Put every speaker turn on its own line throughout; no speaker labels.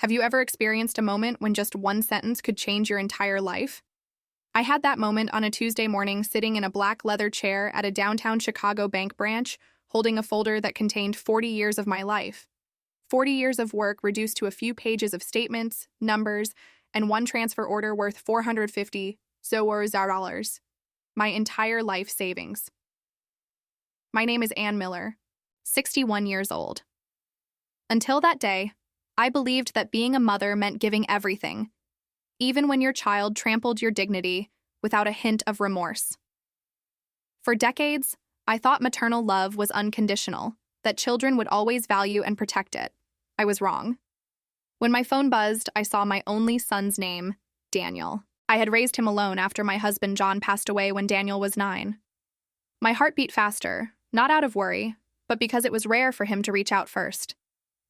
Have you ever experienced a moment when just one sentence could change your entire life? I had that moment on a Tuesday morning sitting in a black leather chair at a downtown Chicago bank branch, holding a folder that contained 40 years of my life. 40 years of work reduced to a few pages of statements, numbers, and one transfer order worth $450. My entire life savings. My name is Ann Miller, 61 years old. Until that day, I believed that being a mother meant giving everything, even when your child trampled your dignity without a hint of remorse. For decades, I thought maternal love was unconditional, that children would always value and protect it. I was wrong. When my phone buzzed, I saw my only son's name, Daniel. I had raised him alone after my husband John passed away when Daniel was 9. My heart beat faster, not out of worry, but because it was rare for him to reach out first.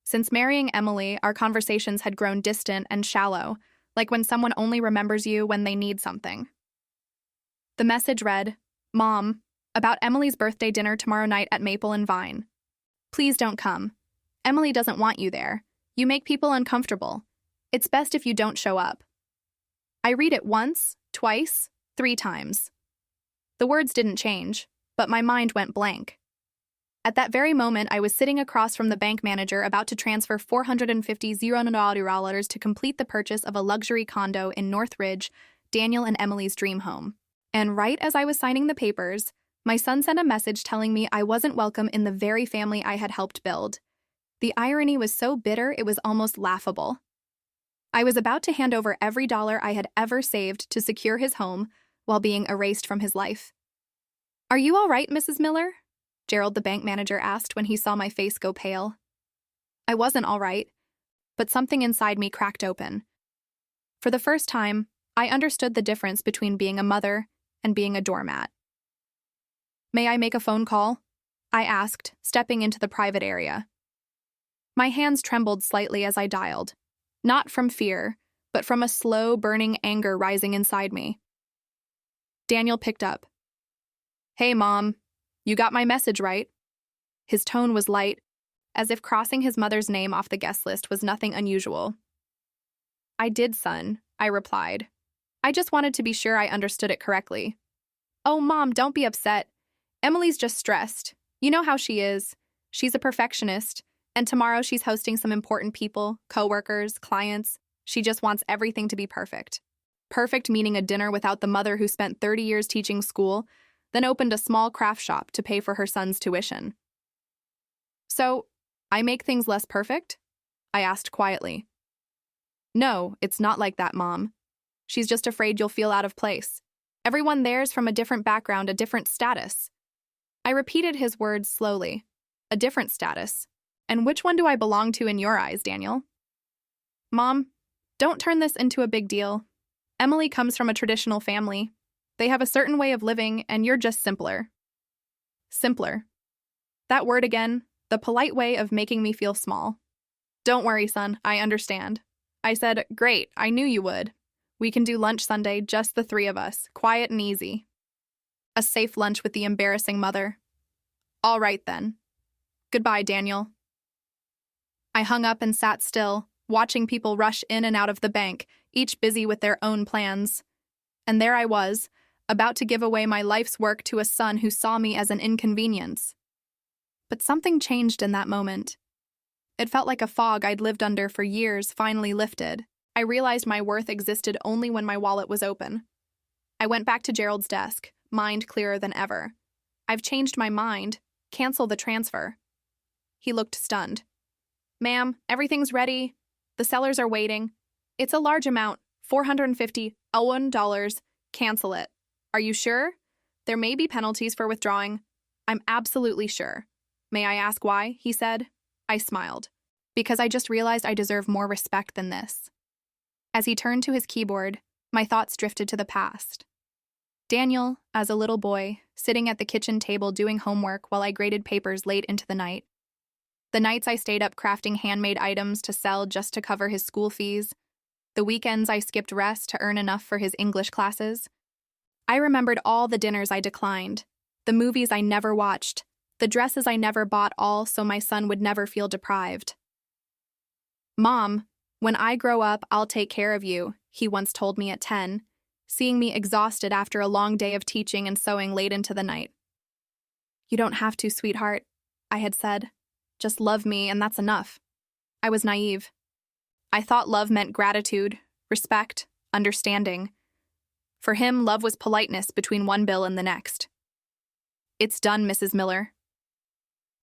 Since marrying Emily, our conversations had grown distant and shallow, like when someone only remembers you when they need something. The message read, "Mom, about Emily's birthday dinner tomorrow night at Maple and Vine. Please don't come. Emily doesn't want you there. You make people uncomfortable. It's best if you don't show up." I read it once, twice, 3 times. The words didn't change, but my mind went blank. At that very moment, I was sitting across from the bank manager about to transfer $450 to complete the purchase of a luxury condo in Northridge, Daniel and Emily's dream home. And right as I was signing the papers, my son sent a message telling me I wasn't welcome in the very family I had helped build. The irony was so bitter it was almost laughable. I was about to hand over every dollar I had ever saved to secure his home while being erased from his life. "Are you all right, Mrs. Miller?" Gerald, the bank manager, asked when he saw my face go pale. I wasn't all right, but something inside me cracked open. For the first time, I understood the difference between being a mother and being a doormat. "May I make a phone call?" I asked, stepping into the private area. My hands trembled slightly as I dialed, not from fear, but from a slow, burning anger rising inside me. Daniel picked up. "Hey, Mom. You got my message, right?" His tone was light, as if crossing his mother's name off the guest list was nothing unusual. "I did, son," I replied. "I just wanted to be sure I understood it correctly." "Oh, Mom, don't be upset. Emily's just stressed. You know how she is. She's a perfectionist, and tomorrow she's hosting some important people, coworkers, clients. She just wants everything to be perfect. Perfect meaning a dinner without the mother who spent 30 years teaching school, then opened a small craft shop to pay for her son's tuition." "So, I make things less perfect?" I asked quietly. "No, it's not like that, Mom. She's just afraid you'll feel out of place. Everyone there's from a different background, a different status." I repeated his words slowly. "A different status. And which one do I belong to in your eyes, Daniel?" "Mom, don't turn this into a big deal. Emily comes from a traditional family. They have a certain way of living, and you're just simpler." Simpler. That word again, the polite way of making me feel small. "Don't worry, son, I understand." I said, "Great, I knew you would. We can do lunch Sunday, just the 3 of us, quiet and easy." A safe lunch with the embarrassing mother. "All right, then. Goodbye, Daniel." I hung up and sat still, watching people rush in and out of the bank, each busy with their own plans. And there I was, about to give away my life's work to a son who saw me as an inconvenience. But something changed in that moment. It felt like a fog I'd lived under for years finally lifted. I realized my worth existed only when my wallet was open. I went back to Gerald's desk, mind clearer than ever. "I've changed my mind. Cancel the transfer." He looked stunned. "Ma'am, everything's ready. The sellers are waiting. It's a large amount, $450. Cancel it." "Are you sure? There may be penalties for withdrawing." "I'm absolutely sure." "May I ask why?" he said. I smiled. "Because I just realized I deserve more respect than this." As he turned to his keyboard, my thoughts drifted to the past. Daniel, as a little boy, sitting at the kitchen table doing homework while I graded papers late into the night. The nights I stayed up crafting handmade items to sell just to cover his school fees. The weekends I skipped rest to earn enough for his English classes. I remembered all the dinners I declined, the movies I never watched, the dresses I never bought, all so my son would never feel deprived. "Mom, When I grow up, I'll take care of you, he once told me at 10, seeing me exhausted after a long day of teaching and sewing late into the night. You don't have to, sweetheart, I had said. Just love me, and that's enough. I was naive. I thought love meant gratitude, respect, understanding. For him, love was politeness between one bill and the next. It's done, Mrs. Miller.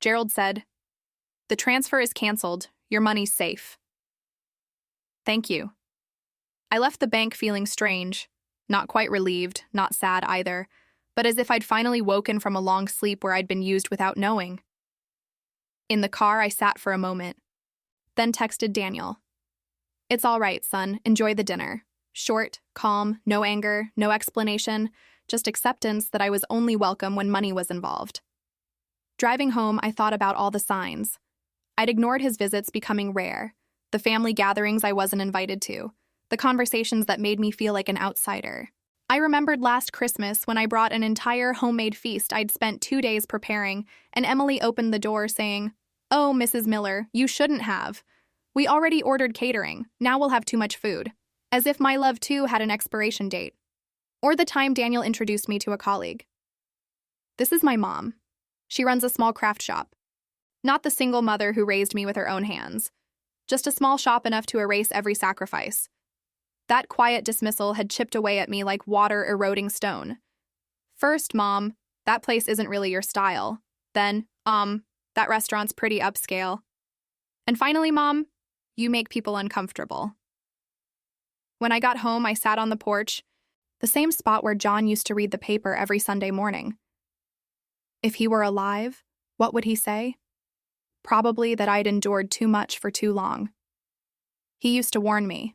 Gerald said, the transfer is canceled. Your money's safe. Thank you. I left the bank feeling strange, not quite relieved, not sad either, but as if I'd finally woken from a long sleep where I'd been used without knowing. In the car, I sat for a moment, then texted Daniel. It's all right, son. Enjoy the dinner. Short, calm, no anger, no explanation, just acceptance that I was only welcome when money was involved. Driving home, I thought about all the signs. I'd ignored his visits becoming rare, the family gatherings I wasn't invited to, the conversations that made me feel like an outsider. I remembered last Christmas when I brought an entire homemade feast I'd spent 2 days preparing, and Emily opened the door saying, "Oh, Mrs. Miller, you shouldn't have. We already ordered catering. Now we'll have too much food." As if my love, too, had an expiration date. Or the time Daniel introduced me to a colleague. This is my mom. She runs a small craft shop. Not the single mother who raised me with her own hands. Just a small shop enough to erase every sacrifice. That quiet dismissal had chipped away at me like water eroding stone. First, Mom, that place isn't really your style. Then, that restaurant's pretty upscale. And finally, Mom, you make people uncomfortable. When I got home, I sat on the porch, the same spot where John used to read the paper every Sunday morning. If he were alive, what would he say? Probably that I'd endured too much for too long. He used to warn me,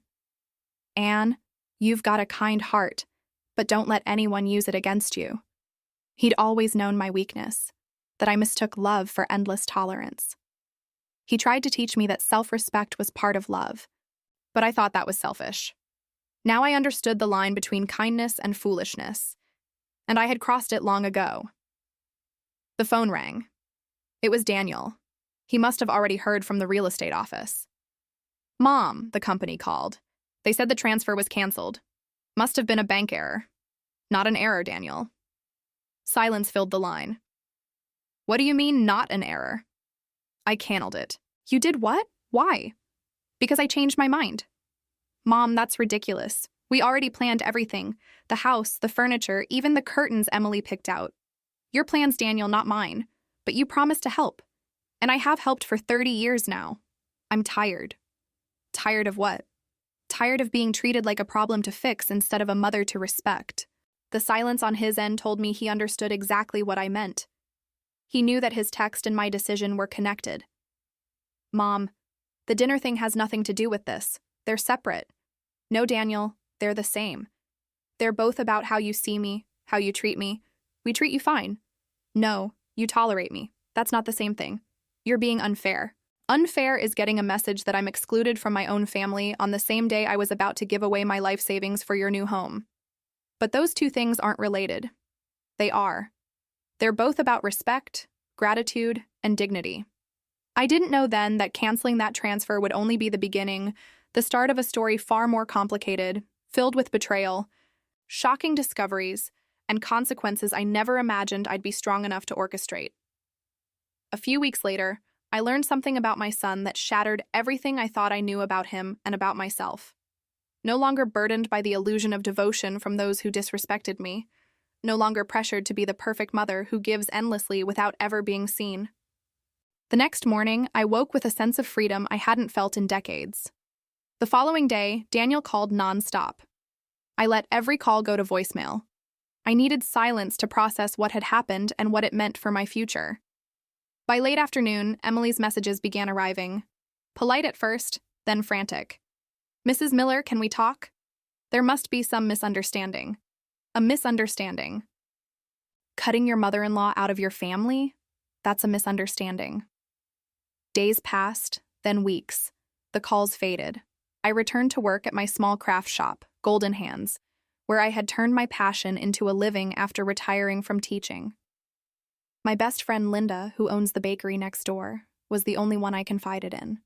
Anne, you've got a kind heart, but don't let anyone use it against you. He'd always known my weakness, that I mistook love for endless tolerance. He tried to teach me that self-respect was part of love, but I thought that was selfish. Now I understood the line between kindness and foolishness, and I had crossed it long ago. The phone rang. It was Daniel. He must have already heard from the real estate office. Mom, the company called. They said the transfer was canceled. Must have been a bank error. Not an error, Daniel. Silence filled the line. What do you mean, not an error? I canned it. You did what? Why? Because I changed my mind. Mom, that's ridiculous. We already planned everything. The house, the furniture, even the curtains Emily picked out. Your plans, Daniel, not mine. But you promised to help. And I have helped for 30 years now. I'm tired. Tired of what? Tired of being treated like a problem to fix instead of a mother to respect. The silence on his end told me he understood exactly what I meant. He knew that his text and my decision were connected. Mom, the dinner thing has nothing to do with this. They're separate. No, Daniel, they're the same. They're both about how you see me, how you treat me. We treat you fine. No, you tolerate me. That's not the same thing. You're being unfair. Unfair is getting a message that I'm excluded from my own family on the same day I was about to give away my life savings for your new home. But those two things aren't related. They are. They're both about respect, gratitude, and dignity. I didn't know then that canceling that transfer would only be the beginning, the start of a story far more complicated, filled with betrayal, shocking discoveries, and consequences I never imagined I'd be strong enough to orchestrate. A few weeks later, I learned something about my son that shattered everything I thought I knew about him and about myself. No longer burdened by the illusion of devotion from those who disrespected me, no longer pressured to be the perfect mother who gives endlessly without ever being seen. The next morning, I woke with a sense of freedom I hadn't felt in decades. The following day, Daniel called nonstop. I let every call go to voicemail. I needed silence to process what had happened and what it meant for my future. By late afternoon, Emily's messages began arriving. Polite at first, then frantic. Mrs. Miller, can we talk? There must be some misunderstanding. A misunderstanding. Cutting your mother-in-law out of your family? That's a misunderstanding. Days passed, then weeks. The calls faded. I returned to work at my small craft shop, Golden Hands, where I had turned my passion into a living after retiring from teaching. My best friend Linda, who owns the bakery next door, was the only one I confided in.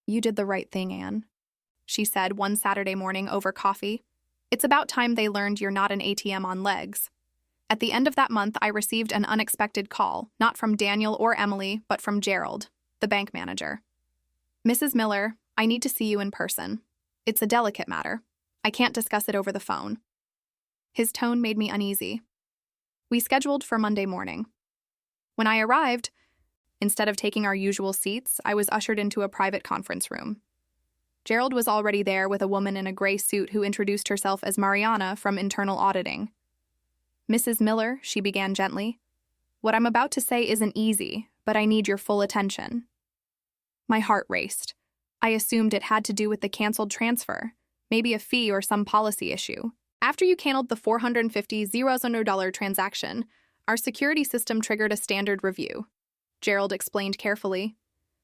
You did the right thing, Anne, she said one Saturday morning over coffee. It's about time they learned you're not an ATM on legs. At the end of that month, I received an unexpected call, not from Daniel or Emily, but from Gerald, the bank manager. Mrs. Miller, I need to see you in person. It's a delicate matter. I can't discuss it over the phone. His tone made me uneasy. We scheduled for Monday morning. When I arrived, instead of taking our usual seats, I was ushered into a private conference room. Gerald was already there with a woman in a gray suit who introduced herself as Mariana from Internal Auditing. Mrs. Miller, she began gently, what I'm about to say isn't easy, but I need your full attention. My heart raced. I assumed it had to do with the canceled transfer, maybe a fee or some policy issue. After you canceled the $450,000 transaction, our security system triggered a standard review. Gerald explained carefully.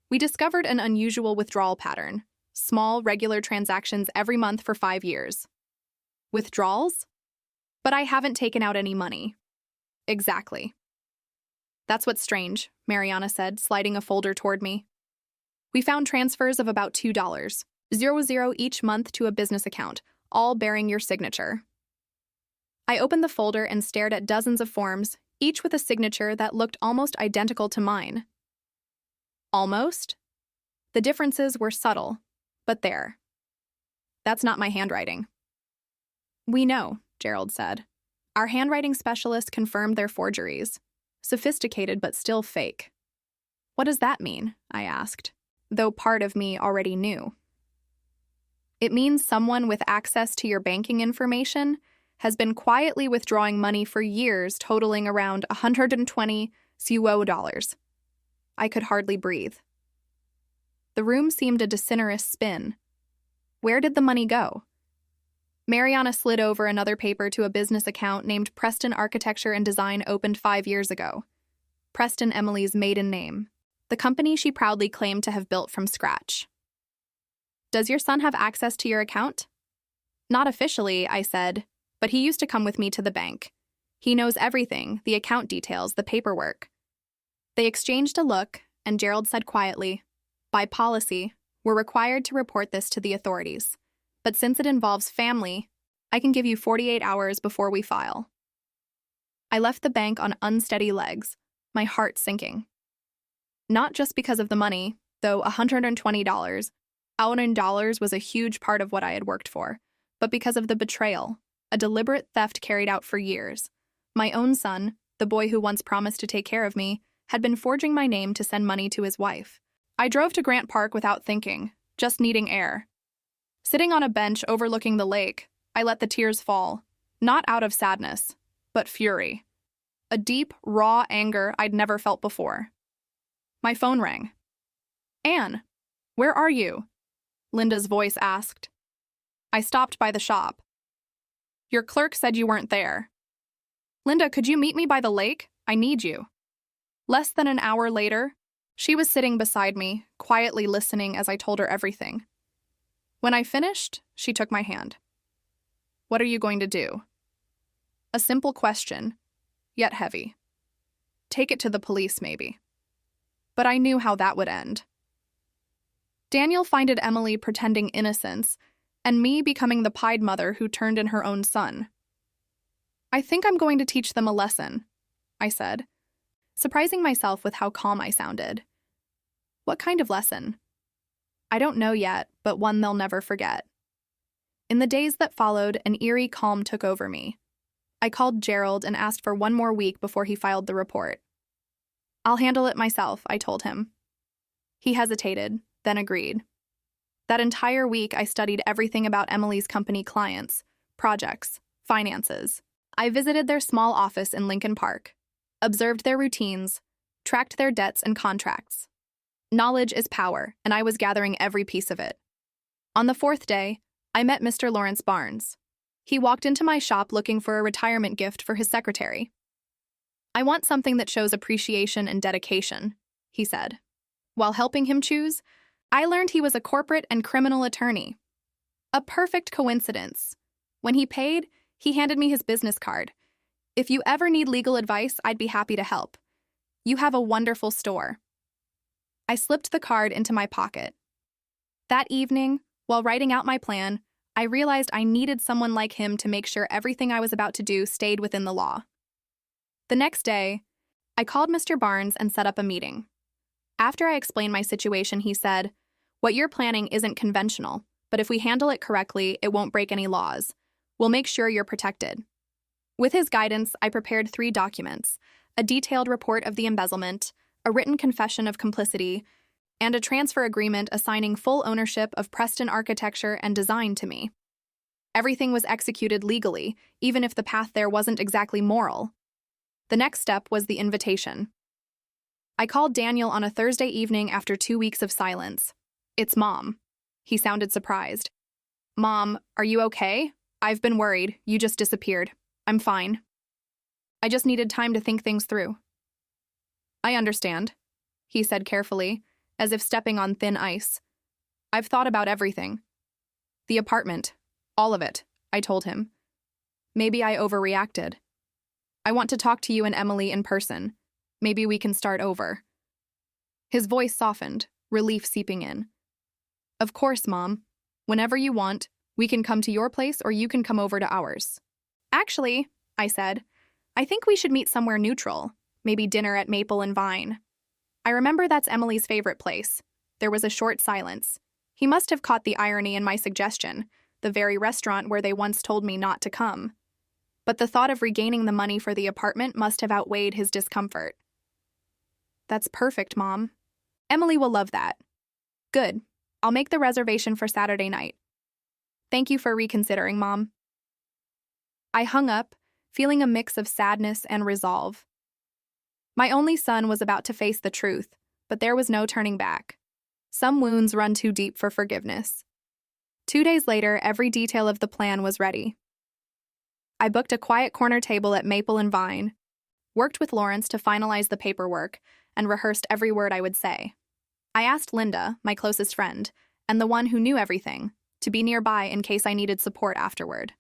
We discovered an unusual withdrawal pattern. Small, regular transactions every month for 5 years. Withdrawals? But I haven't taken out any money. Exactly. That's what's strange, Mariana said, sliding a folder toward me. We found transfers of about $2.00 each month to a business account, all bearing your signature. I opened the folder and stared at dozens of forms, each with a signature that looked almost identical to mine. Almost? The differences were subtle, but there. That's not my handwriting. We know, Gerald said. Our handwriting specialist confirmed their forgeries. Sophisticated but still fake. What does that mean? I asked, though part of me already knew. It means someone with access to your banking information has been quietly withdrawing money for years, totaling around $120,000. I could hardly breathe. The room seemed a dissonant spin. Where did the money go? Mariana slid over another paper to a business account named Preston Architecture and Design, opened 5 years ago. Preston, Emily's maiden name. The company she proudly claimed to have built from scratch. Does your son have access to your account? Not officially, I said, but he used to come with me to the bank. He knows everything, the account details, the paperwork. They exchanged a look, and Gerald said quietly, by policy, we're required to report this to the authorities. But since it involves family, I can give you 48 hours before we file. I left the bank on unsteady legs, my heart sinking. Not just because of the money, though $120 out in dollars was a huge part of what I had worked for, but because of the betrayal, a deliberate theft carried out for years. My own son, the boy who once promised to take care of me, had been forging my name to send money to his wife. I drove to Grant Park without thinking, just needing air. Sitting on a bench overlooking the lake, I let the tears fall, not out of sadness, but fury. A deep, raw anger I'd never felt before. My phone rang. Anne, where are you? Linda's voice asked. I stopped by the shop. Your clerk said you weren't there. Linda, could you meet me by the lake? I need you. Less than an hour later, she was sitting beside me, quietly listening as I told her everything. When I finished, she took my hand. What are you going to do? A simple question, yet heavy. Take it to the police, maybe. But I knew how that would end. Daniel finded Emily pretending innocence, and me becoming the pied mother who turned in her own son. I think I'm going to teach them a lesson, I said, surprising myself with how calm I sounded. What kind of lesson? I don't know yet, but one they'll never forget. In the days that followed, an eerie calm took over me. I called Gerald and asked for one more week before he filed the report. I'll handle it myself, I told him. He hesitated, then agreed. That entire week, I studied everything about Emily's company clients, projects, finances. I visited their small office in Lincoln Park, observed their routines, tracked their debts and contracts. Knowledge is power, and I was gathering every piece of it. On the 4th day, I met Mr. Lawrence Barnes. He walked into my shop looking for a retirement gift for his secretary. I want something that shows appreciation and dedication, he said. While helping him choose, I learned he was a corporate and criminal attorney. A perfect coincidence. When he paid, he handed me his business card. If you ever need legal advice, I'd be happy to help. You have a wonderful store. I slipped the card into my pocket. That evening, while writing out my plan, I realized I needed someone like him to make sure everything I was about to do stayed within the law. The next day, I called Mr. Barnes and set up a meeting. After I explained my situation, he said, "What you're planning isn't conventional, but if we handle it correctly, it won't break any laws. We'll make sure you're protected." With his guidance, I prepared 3 documents: a detailed report of the embezzlement, a written confession of complicity, and a transfer agreement assigning full ownership of Preston Architecture and Design to me. Everything was executed legally, even if the path there wasn't exactly moral. The next step was the invitation. I called Daniel on a Thursday evening after 2 weeks of silence. "It's Mom." He sounded surprised. "Mom, are you okay? I've been worried. You just disappeared. I'm fine. I just needed time to think things through." "I understand," he said carefully, as if stepping on thin ice. "I've thought about everything. The apartment, all of it," I told him. "Maybe I overreacted. I want to talk to you and Emily in person. Maybe we can start over." His voice softened, relief seeping in. "Of course, Mom. Whenever you want, we can come to your place or you can come over to ours." "Actually," I said, "I think we should meet somewhere neutral, maybe dinner at Maple and Vine." I remember that's Emily's favorite place. There was a short silence. He must have caught the irony in my suggestion, the very restaurant where they once told me not to come. But the thought of regaining the money for the apartment must have outweighed his discomfort. "That's perfect, Mom. Emily will love that." "Good. I'll make the reservation for Saturday night." "Thank you for reconsidering, Mom." I hung up, feeling a mix of sadness and resolve. My only son was about to face the truth, but there was no turning back. Some wounds run too deep for forgiveness. 2 days later, every detail of the plan was ready. I booked a quiet corner table at Maple and Vine, worked with Lawrence to finalize the paperwork, and rehearsed every word I would say. I asked Linda, my closest friend, and the one who knew everything, to be nearby in case I needed support afterward.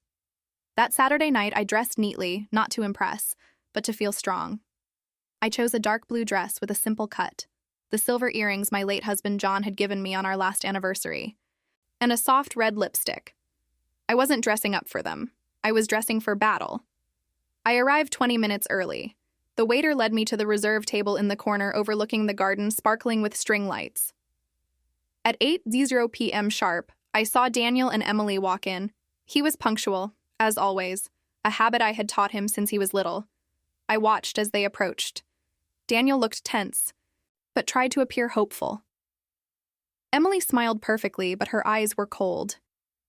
That Saturday night, I dressed neatly, not to impress, but to feel strong. I chose a dark blue dress with a simple cut, the silver earrings my late husband John had given me on our last anniversary, and a soft red lipstick. I wasn't dressing up for them. I was dressing for battle. I arrived 20 minutes early. The waiter led me to the reserve table in the corner overlooking the garden sparkling with string lights. At 8:00 p.m. sharp, I saw Daniel and Emily walk in. He was punctual, as always, a habit I had taught him since he was little. I watched as they approached. Daniel looked tense, but tried to appear hopeful. Emily smiled perfectly, but her eyes were cold.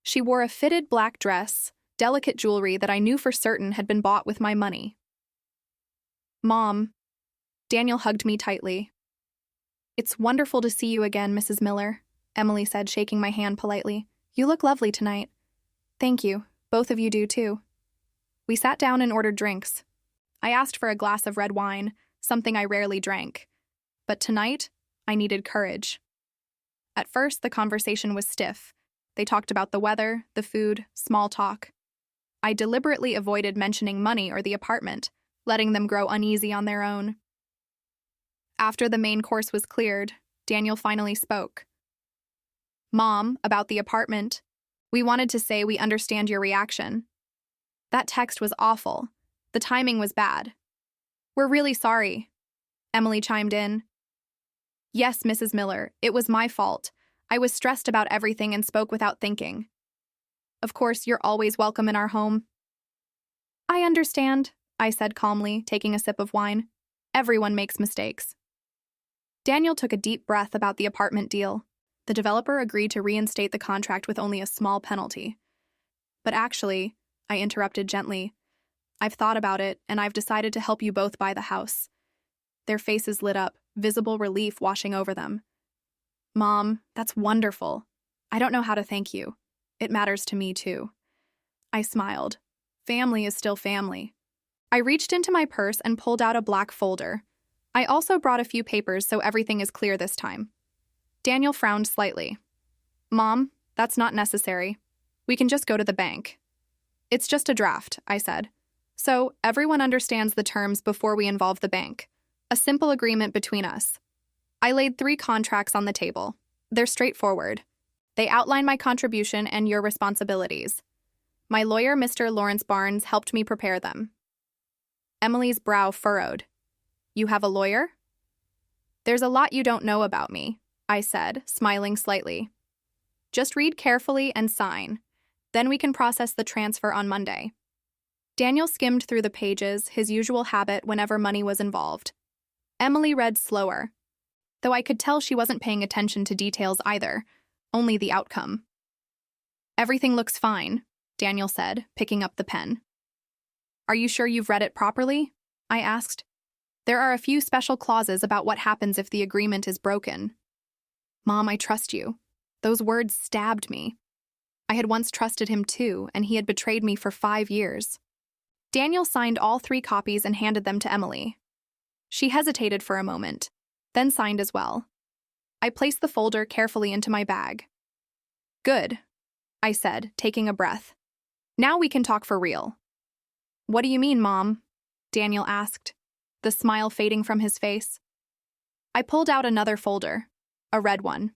She wore a fitted black dress, delicate jewelry that I knew for certain had been bought with my money. "Mom," Daniel hugged me tightly. "It's wonderful to see you again, Mrs. Miller," Emily said, shaking my hand politely. "You look lovely tonight." "Thank you. Both of you do, too." We sat down and ordered drinks. I asked for a glass of red wine, something I rarely drank. But tonight, I needed courage. At first, the conversation was stiff. They talked about the weather, the food, small talk. I deliberately avoided mentioning money or the apartment, letting them grow uneasy on their own. After the main course was cleared, Daniel finally spoke. "Mom, about the apartment. We wanted to say we understand your reaction. That text was awful. The timing was bad. We're really sorry." Emily chimed in. "Yes, Mrs. Miller, it was my fault. I was stressed about everything and spoke without thinking. Of course, you're always welcome in our home." "I understand," I said calmly, taking a sip of wine. "Everyone makes mistakes." Daniel took a deep breath about the apartment deal. The developer agreed to reinstate the contract with only a small penalty. "But actually," I interrupted gently, "I've thought about it, and I've decided to help you both buy the house." Their faces lit up, visible relief washing over them. "Mom, that's wonderful. I don't know how to thank you. It matters to me, too." I smiled. Family is still family. I reached into my purse and pulled out a black folder. I also brought a few papers so everything is clear this time. Daniel frowned slightly. "Mom, that's not necessary. We can just go to the bank." "It's just a draft," I said. "So everyone understands the terms before we involve the bank. A simple agreement between us." I laid 3 contracts on the table. They're straightforward. They outline my contribution and your responsibilities. My lawyer, Mr. Lawrence Barnes, helped me prepare them. Emily's brow furrowed. You have a lawyer? There's a lot you don't know about me, I said, smiling slightly. Just read carefully and sign. Then we can process the transfer on Monday. Daniel skimmed through the pages, his usual habit whenever money was involved. Emily read slower, though I could tell she wasn't paying attention to details either, only the outcome. Everything looks fine, Daniel said, picking up the pen. Are you sure you've read it properly? I asked. There are a few special clauses about what happens if the agreement is broken. Mom, I trust you. Those words stabbed me. I had once trusted him too, and he had betrayed me for 5 years. Daniel signed all 3 copies and handed them to Emily. She hesitated for a moment, then signed as well. I placed the folder carefully into my bag. Good, I said, taking a breath. Now we can talk for real. What do you mean, Mom? Daniel asked, the smile fading from his face. I pulled out another folder, a red one.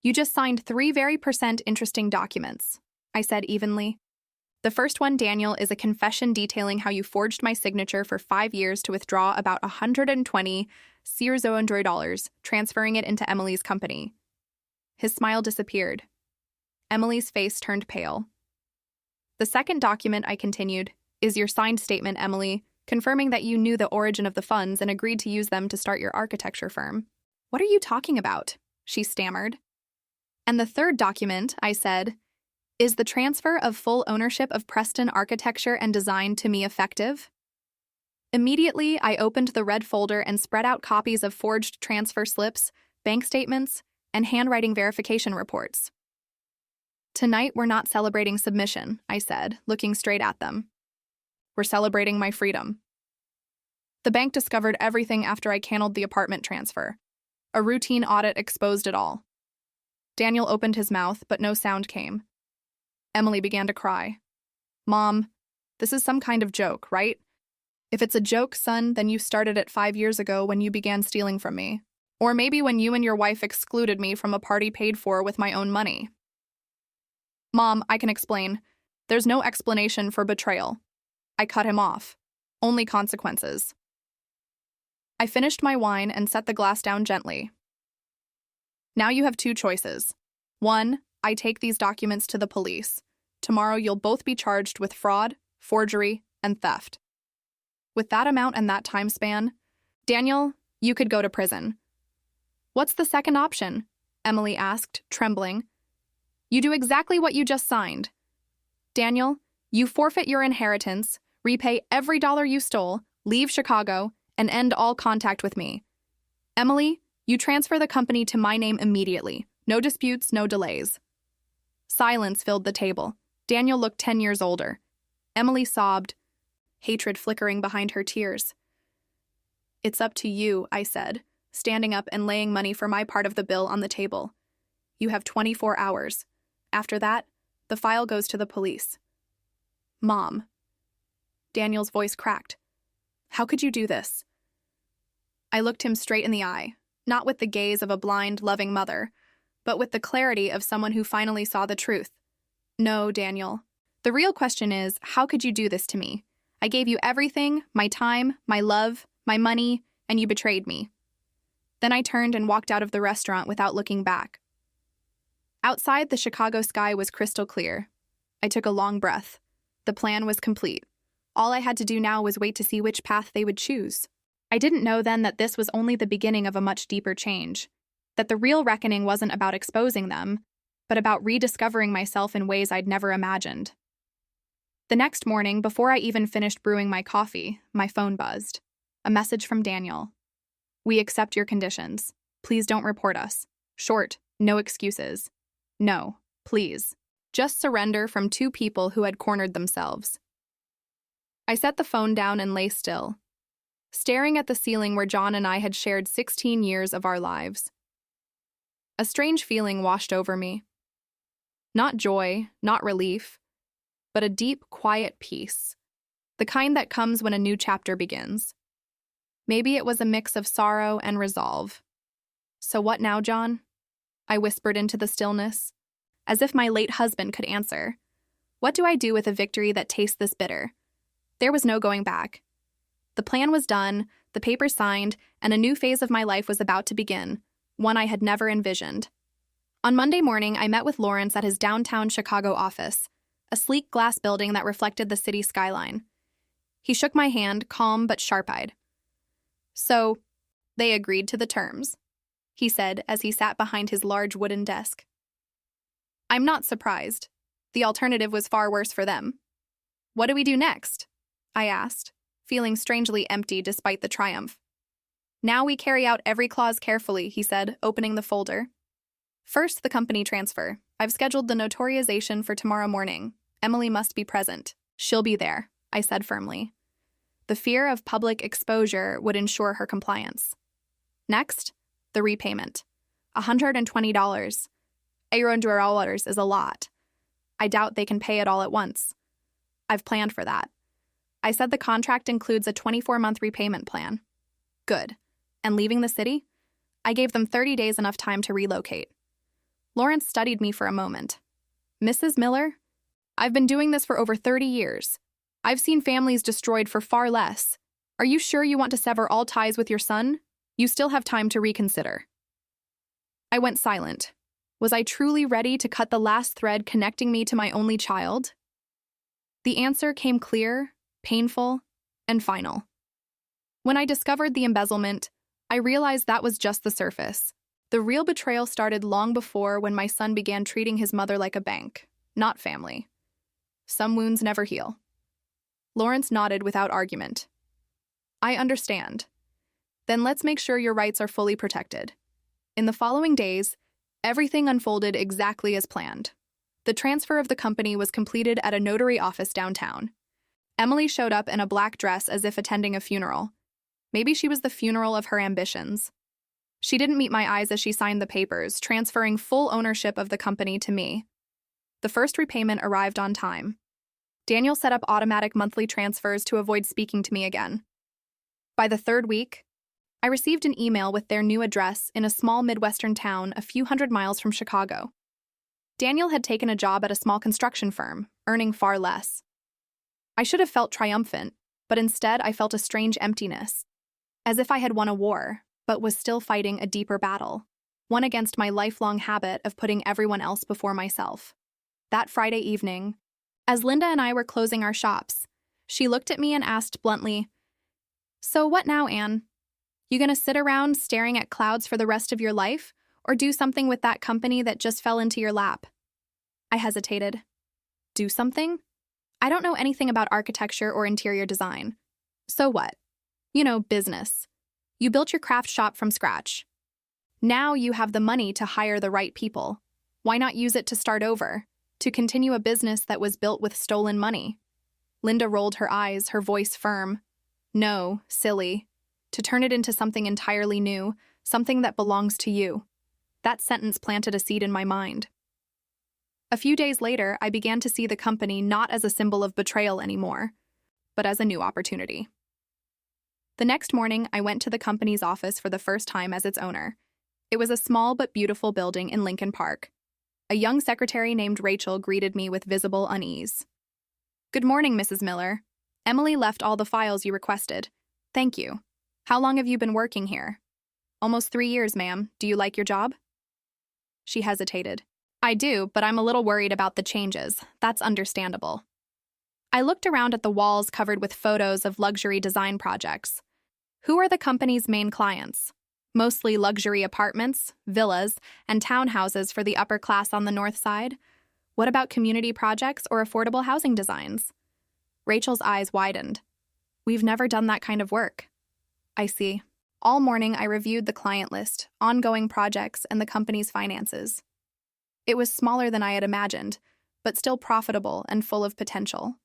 You just signed 3 very interesting documents, I said evenly. The first one, Daniel, is a confession detailing how you forged my signature for 5 years to withdraw about $120,000, transferring it into Emily's company. His smile disappeared. Emily's face turned pale. The second document, I continued, is your signed statement, Emily, confirming that you knew the origin of the funds and agreed to use them to start your architecture firm. What are you talking about? She stammered. And the third document, I said, is the transfer of full ownership of Preston Architecture and Design to me effective? Immediately, I opened the red folder and spread out copies of forged transfer slips, bank statements, and handwriting verification reports. Tonight, we're not celebrating submission, I said, looking straight at them. We're celebrating my freedom. The bank discovered everything after I canceled the apartment transfer. A routine audit exposed it all. Daniel opened his mouth, but no sound came. Emily began to cry. Mom, this is some kind of joke, right? If it's a joke, son, then you started it 5 years ago when you began stealing from me. Or maybe when you and your wife excluded me from a party paid for with my own money. Mom, I can explain. There's no explanation for betrayal. I cut him off. Only consequences. I finished my wine and set the glass down gently. Now you have 2 choices. 1, I take these documents to the police. Tomorrow you'll both be charged with fraud, forgery, and theft. With that amount and that time span, Daniel, you could go to prison. What's the second option? Emily asked, trembling. You do exactly what you just signed. Daniel, you forfeit your inheritance, repay every dollar you stole, leave Chicago, and end all contact with me. Emily, you transfer the company to my name immediately. No disputes, no delays. Silence filled the table. Daniel looked 10 years older. Emily sobbed, hatred flickering behind her tears. It's up to you, I said, standing up and laying money for my part of the bill on the table. You have 24 hours. After that, the file goes to the police. Mom. Daniel's voice cracked. How could you do this? I looked him straight in the eye, not with the gaze of a blind, loving mother, but with the clarity of someone who finally saw the truth. No, Daniel. The real question is, how could you do this to me? I gave you everything, my time, my love, my money, and you betrayed me. Then I turned and walked out of the restaurant without looking back. Outside, the Chicago sky was crystal clear. I took a long breath. The plan was complete. All I had to do now was wait to see which path they would choose. I didn't know then that this was only the beginning of a much deeper change, that the real reckoning wasn't about exposing them, but about rediscovering myself in ways I'd never imagined. The next morning, before I even finished brewing my coffee, my phone buzzed. A message from Daniel. We accept your conditions. Please don't report us. Short, no excuses. No, please. Just surrender from 2 people who had cornered themselves. I set the phone down and lay still, staring at the ceiling where John and I had shared 16 years of our lives. A strange feeling washed over me. Not joy, not relief, but a deep, quiet peace, the kind that comes when a new chapter begins. Maybe it was a mix of sorrow and resolve. So what now, John? I whispered into the stillness, as if my late husband could answer. What do I do with a victory that tastes this bitter? There was no going back. The plan was done, the papers signed, and a new phase of my life was about to begin, one I had never envisioned. On Monday morning, I met with Lawrence at his downtown Chicago office, a sleek glass building that reflected the city skyline. He shook my hand, calm but sharp-eyed. "So, they agreed to the terms," he said as he sat behind his large wooden desk. "I'm not surprised. The alternative was far worse for them." "What do we do next?" I asked, feeling strangely empty despite the triumph. "Now we carry out every clause carefully," he said, opening the folder. "First, the company transfer. I've scheduled the notarization for tomorrow morning. Emily must be present." "She'll be there," I said firmly. The fear of public exposure would ensure her compliance. Next, the repayment. $120. $100 is a lot. I doubt they can pay it all at once. I've planned for that. I said the contract includes a 24-month repayment plan. Good. And leaving the city? I gave them 30 days, enough time to relocate. Lawrence studied me for a moment. "Mrs. Miller, I've been doing this for over 30 years. I've seen families destroyed for far less. Are you sure you want to sever all ties with your son? You still have time to reconsider." I went silent. Was I truly ready to cut the last thread connecting me to my only child? The answer came clear, painful, and final. When I discovered the embezzlement, I realized that was just the surface. The real betrayal started long before, when my son began treating his mother like a bank, not family. Some wounds never heal. Lawrence nodded without argument. "I understand. Then let's make sure your rights are fully protected." In the following days, everything unfolded exactly as planned. The transfer of the company was completed at a notary office downtown. Emily showed up in a black dress as if attending a funeral. Maybe she was the funeral of her ambitions. She didn't meet my eyes as she signed the papers, transferring full ownership of the company to me. The first repayment arrived on time. Daniel set up automatic monthly transfers to avoid speaking to me again. By the third week, I received an email with their new address in a small Midwestern town a few hundred miles from Chicago. Daniel had taken a job at a small construction firm, earning far less. I should have felt triumphant, but instead I felt a strange emptiness, as if I had won a war, but was still fighting a deeper battle, one against my lifelong habit of putting everyone else before myself. That Friday evening, as Linda and I were closing our shops, she looked at me and asked bluntly, "So what now, Anne? You gonna sit around staring at clouds for the rest of your life, or do something with that company that just fell into your lap?" I hesitated. Do something? I don't know anything about architecture or interior design. So what? You know, business. You built your craft shop from scratch. Now you have the money to hire the right people. Why not use it to start over, to continue a business that was built with stolen money? Linda rolled her eyes, her voice firm. No, silly. To turn it into something entirely new, something that belongs to you. That sentence planted a seed in my mind. A few days later, I began to see the company not as a symbol of betrayal anymore, but as a new opportunity. The next morning, I went to the company's office for the first time as its owner. It was a small but beautiful building in Lincoln Park. A young secretary named Rachel greeted me with visible unease. "Good morning, Mrs. Miller. Emily left all the files you requested. Thank you. How long have you been working here?" "Almost 3 years, ma'am. Do you like your job?" She hesitated. "I do, but I'm a little worried about the changes. That's understandable." I looked around at the walls covered with photos of luxury design projects. Who are the company's main clients? Mostly luxury apartments, villas, and townhouses for the upper class on the north side? What about community projects or affordable housing designs? Rachel's eyes widened. "We've never done that kind of work." "I see." All morning, I reviewed the client list, ongoing projects, and the company's finances. It was smaller than I had imagined, but still profitable and full of potential.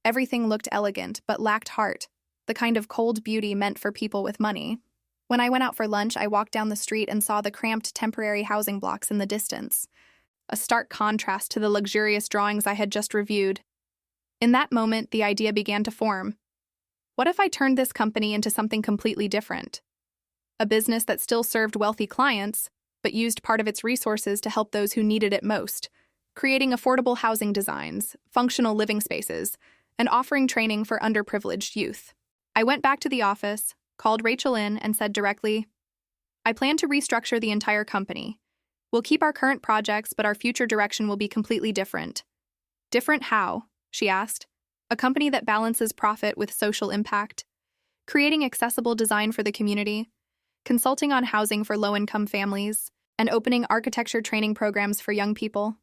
Everything looked elegant, but lacked heart, the kind of cold beauty meant for people with money. When I went out for lunch, I walked down the street and saw the cramped temporary housing blocks in the distance, a stark contrast to the luxurious drawings I had just reviewed. In that moment, the idea began to form. What if I turned this company into something completely different? A business that still served wealthy clients, but used part of its resources to help those who needed it most, creating affordable housing designs, functional living spaces, and offering training for underprivileged youth. I went back to the office, called Rachel in, and said directly, "I plan to restructure the entire company. We'll keep our current projects, but our future direction will be completely different." "Different how?" she asked. "A company that balances profit with social impact, creating accessible design for the community, consulting on housing for low-income families, and opening architecture training programs for young people."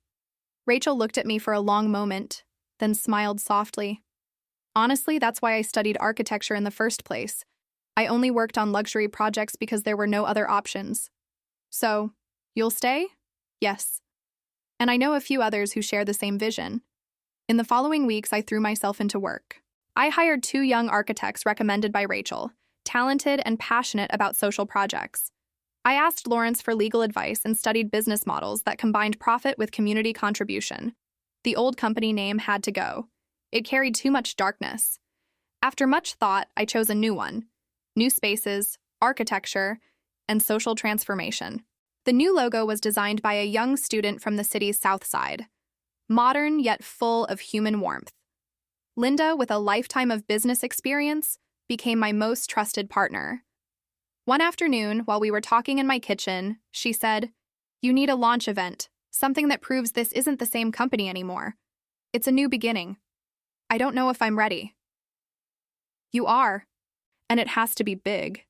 Rachel looked at me for a long moment, then smiled softly. "Honestly, that's why I studied architecture in the first place. I only worked on luxury projects because there were no other options." "So, you'll stay?" "Yes. And I know a few others who share the same vision." In the following weeks, I threw myself into work. I hired 2 young architects recommended by Rachel, talented and passionate about social projects. I asked Lawrence for legal advice and studied business models that combined profit with community contribution. The old company name had to go. It carried too much darkness. After much thought, I chose a new one: New Spaces, Architecture, and Social Transformation. The new logo was designed by a young student from the city's South Side, modern yet full of human warmth. Linda, with a lifetime of business experience, became my most trusted partner. One afternoon, while we were talking in my kitchen, she said, "You need a launch event, something that proves this isn't the same company anymore. It's a new beginning. I don't know if I'm ready." "You are, and it has to be big.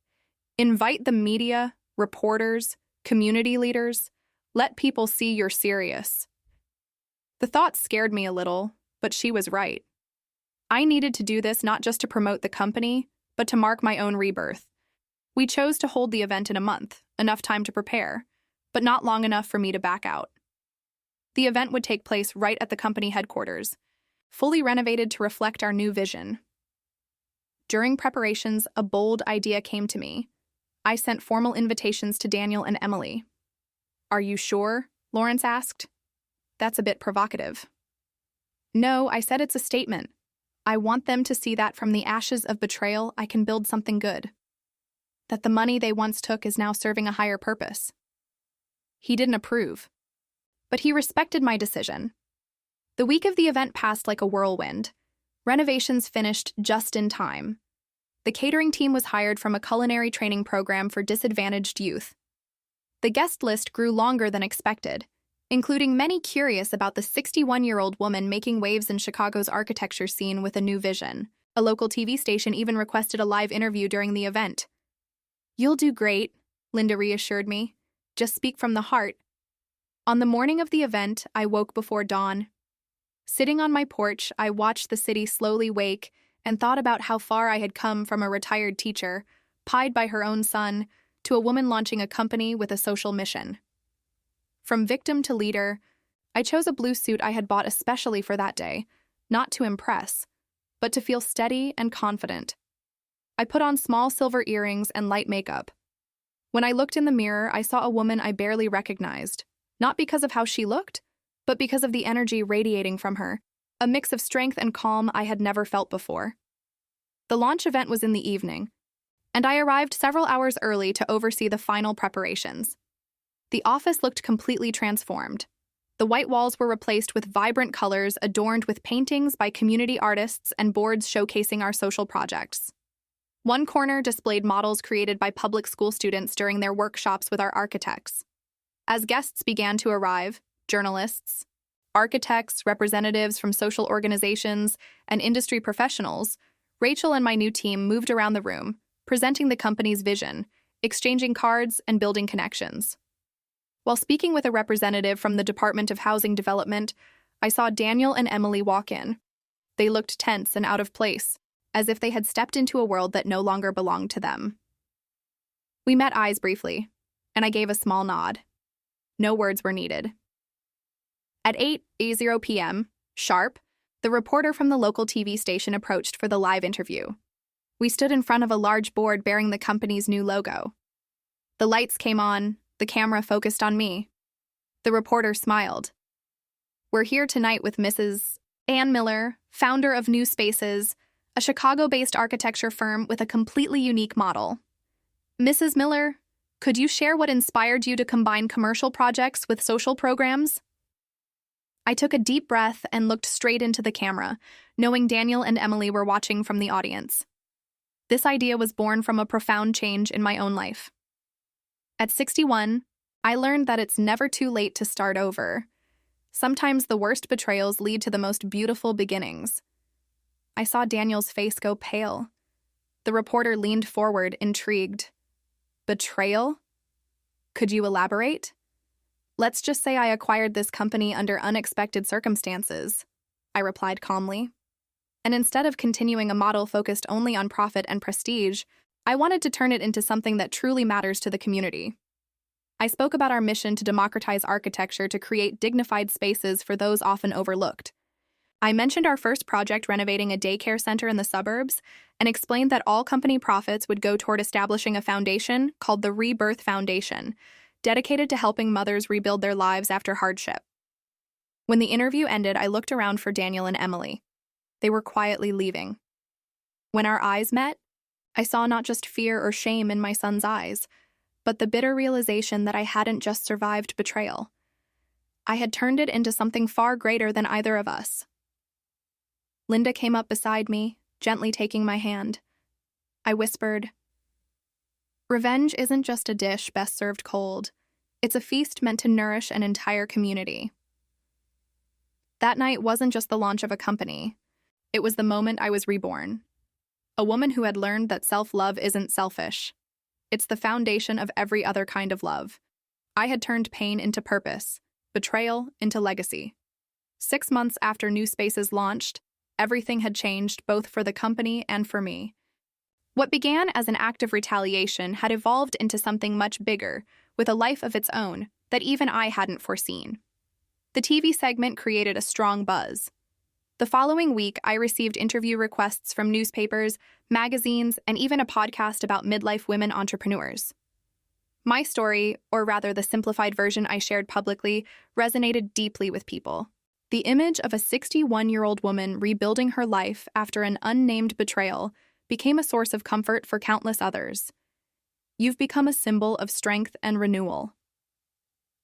Invite the media, reporters, community leaders. Let people see you're serious." The thought scared me a little, but she was right. I needed to do this not just to promote the company, but to mark my own rebirth. We chose to hold the event in a month, enough time to prepare, but not long enough for me to back out. The event would take place right at the company headquarters, fully renovated to reflect our new vision. During preparations, a bold idea came to me. I sent formal invitations to Daniel and Emily. "Are you sure?" Lawrence asked. "That's a bit provocative." "No, I said it's a statement. I want them to see that from the ashes of betrayal, I can build something good. That the money they once took is now serving a higher purpose." He didn't approve, but he respected my decision. The week of the event passed like a whirlwind. Renovations finished just in time. The catering team was hired from a culinary training program for disadvantaged youth. The guest list grew longer than expected, including many curious about the 61-year-old woman making waves in Chicago's architecture scene with a new vision. A local TV station even requested a live interview during the event. "You'll do great," Linda reassured me. "Just speak from the heart." On the morning of the event, I woke before dawn. Sitting on my porch, I watched the city slowly wake and thought about how far I had come from a retired teacher, pied by her own son, to a woman launching a company with a social mission. From victim to leader, I chose a blue suit I had bought especially for that day, not to impress, but to feel steady and confident. I put on small silver earrings and light makeup. When I looked in the mirror, I saw a woman I barely recognized, not because of how she looked, but because of the energy radiating from her, a mix of strength and calm I had never felt before. The launch event was in the evening, and I arrived several hours early to oversee the final preparations. The office looked completely transformed. The white walls were replaced with vibrant colors adorned with paintings by community artists and boards showcasing our social projects. One corner displayed models created by public school students during their workshops with our architects. As guests began to arrive, journalists, architects, representatives from social organizations, and industry professionals, Rachel and my new team moved around the room, presenting the company's vision, exchanging cards, and building connections. While speaking with a representative from the Department of Housing Development, I saw Daniel and Emily walk in. They looked tense and out of place, as if they had stepped into a world that no longer belonged to them. We met eyes briefly, and I gave a small nod. No words were needed. At 8:00 p.m., sharp, the reporter from the local TV station approached for the live interview. We stood in front of a large board bearing the company's new logo. The lights came on, the camera focused on me. The reporter smiled. "We're here tonight with Mrs. Ann Miller, founder of New Spaces, a Chicago-based architecture firm with a completely unique model. Mrs. Miller, Could you share what inspired you to combine commercial projects with social programs? I took a deep breath and looked straight into the camera, knowing Daniel and Emily were watching from the audience. This idea was born from a profound change in my own life. At 61, I learned that it's never too late to start over. Sometimes the worst betrayals lead to the most beautiful beginnings. I saw Daniel's face go pale. The reporter leaned forward, intrigued. Betrayal? Could you elaborate? Let's just say I acquired this company under unexpected circumstances, I replied calmly. And instead of continuing a model focused only on profit and prestige, I wanted to turn it into something that truly matters to the community. I spoke about our mission to democratize architecture to create dignified spaces for those often overlooked. I mentioned our first project renovating a daycare center in the suburbs and explained that all company profits would go toward establishing a foundation called the Rebirth Foundation, dedicated to helping mothers rebuild their lives after hardship. When the interview ended, I looked around for Daniel and Emily. They were quietly leaving. When our eyes met, I saw not just fear or shame in my son's eyes, but the bitter realization that I hadn't just survived betrayal. I had turned it into something far greater than either of us. Linda came up beside me, gently taking my hand. I whispered, "Revenge isn't just a dish best served cold. It's a feast meant to nourish an entire community." That night wasn't just the launch of a company. It was the moment I was reborn. A woman who had learned that self-love isn't selfish. It's the foundation of every other kind of love. I had turned pain into purpose, betrayal into legacy. 6 months after New Spaces launched, everything had changed both for the company and for me. What began as an act of retaliation had evolved into something much bigger, with a life of its own that even I hadn't foreseen. The TV segment created a strong buzz. The following week, I received interview requests from newspapers, magazines, and even a podcast about midlife women entrepreneurs. My story, or rather the simplified version I shared publicly, resonated deeply with people. The image of a 61-year-old woman rebuilding her life after an unnamed betrayal became a source of comfort for countless others. You've become a symbol of strength and renewal.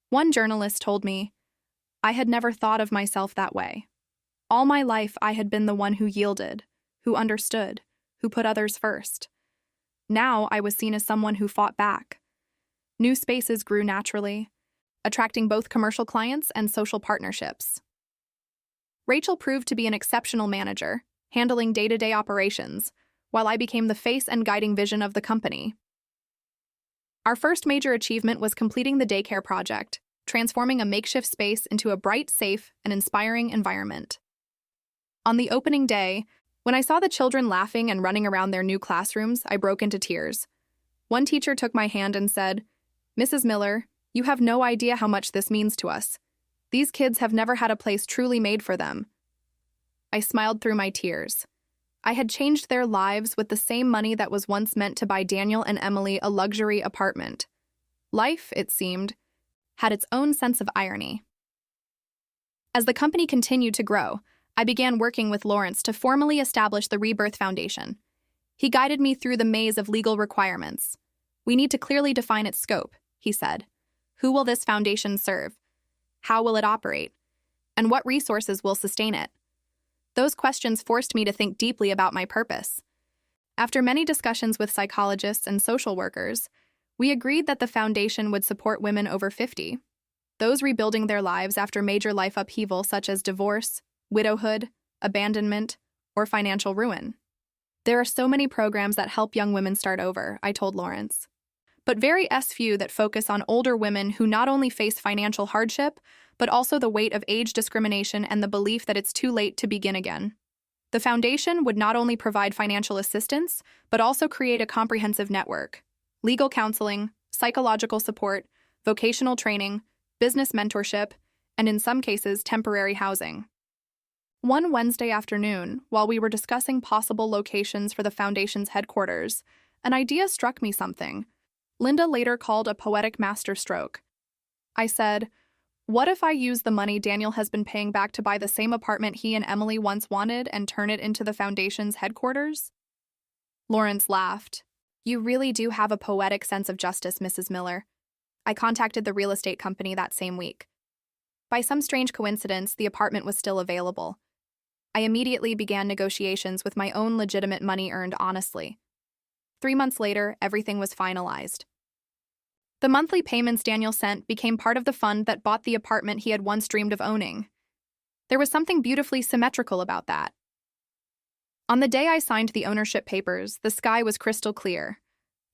One journalist told me, I had never thought of myself that way. All my life, I had been the one who yielded, who understood, who put others first. Now I was seen as someone who fought back. New Spaces grew naturally, attracting both commercial clients and social partnerships. Rachel proved to be an exceptional manager, handling day-to-day operations, while I became the face and guiding vision of the company. Our first major achievement was completing the daycare project, transforming a makeshift space into a bright, safe, and inspiring environment. On the opening day, when I saw the children laughing and running around their new classrooms, I broke into tears. One teacher took my hand and said, "Mrs. Miller, you have no idea how much this means to us. These kids have never had a place truly made for them." I smiled through my tears. I had changed their lives with the same money that was once meant to buy Daniel and Emily a luxury apartment. Life, it seemed, had its own sense of irony. As the company continued to grow, I began working with Lawrence to formally establish the Rebirth Foundation. He guided me through the maze of legal requirements. "We need to clearly define its scope," he said. "Who will this foundation serve? How will it operate? And what resources will sustain it?" Those questions forced me to think deeply about my purpose. After many discussions with psychologists and social workers, we agreed that the foundation would support women over 50, those rebuilding their lives after major life upheaval such as divorce, widowhood, abandonment, or financial ruin. "There are so many programs that help young women start over," I told Lawrence, "but very few that focus on older women who not only face financial hardship, but also the weight of age discrimination and the belief that it's too late to begin again." The foundation would not only provide financial assistance, but also create a comprehensive network: legal counseling, psychological support, vocational training, business mentorship, and in some cases, temporary housing. One Wednesday afternoon, while we were discussing possible locations for the foundation's headquarters, an idea struck me something Linda later called a poetic masterstroke. I said, "What if I use the money Daniel has been paying back to buy the same apartment he and Emily once wanted and turn it into the foundation's headquarters?" Lawrence laughed. You really do have a poetic sense of justice, Mrs. Miller. I contacted the real estate company that same week. By some strange coincidence, the apartment was still available. I immediately began negotiations with my own legitimate money earned honestly. 3 months later, everything was finalized. The monthly payments Daniel sent became part of the fund that bought the apartment he had once dreamed of owning. There was something beautifully symmetrical about that. On the day I signed the ownership papers, the sky was crystal clear.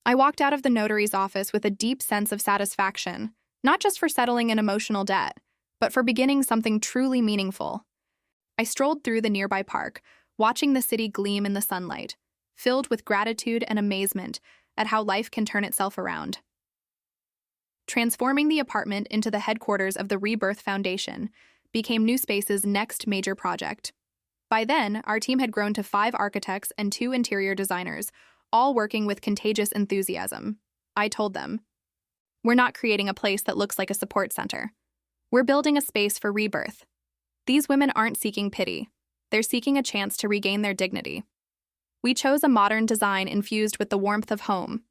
I walked out of the notary's office with a deep sense of satisfaction, not just for settling an emotional debt, but for beginning something truly meaningful. I strolled through the nearby park, watching the city gleam in the sunlight, filled with gratitude and amazement at how life can turn itself around. Transforming the apartment into the headquarters of the Rebirth Foundation became New Space's next major project. By then, our team had grown to 5 architects and 2 interior designers, all working with contagious enthusiasm. I told them, "We're not creating a place that looks like a support center. We're building a space for rebirth. These women aren't seeking pity. They're seeking a chance to regain their dignity." We chose a modern design infused with the warmth of home.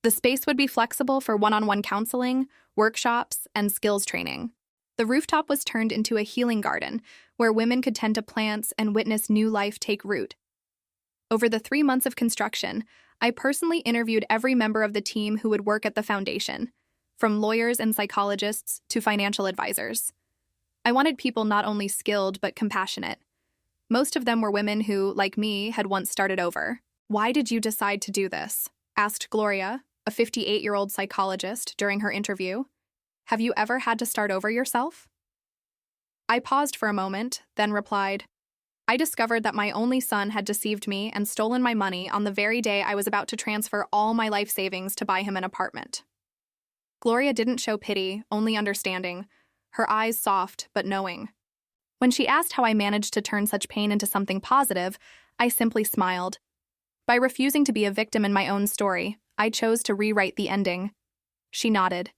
The space would be flexible for one-on-one counseling, workshops, and skills training. The rooftop was turned into a healing garden where women could tend to plants and witness new life take root. Over the 3 months of construction, I personally interviewed every member of the team who would work at the foundation, from lawyers and psychologists to financial advisors. I wanted people not only skilled but compassionate. Most of them were women who, like me, had once started over. "Why did you decide to do this?" asked Gloria, a 58-year-old psychologist, during her interview. "Have you ever had to start over yourself?" I paused for a moment, then replied, "I discovered that my only son had deceived me and stolen my money on the very day I was about to transfer all my life savings to buy him an apartment." Gloria didn't show pity, only understanding, her eyes soft but knowing. When she asked how I managed to turn such pain into something positive, I simply smiled. By refusing to be a victim in my own story, I chose to rewrite the ending. She nodded.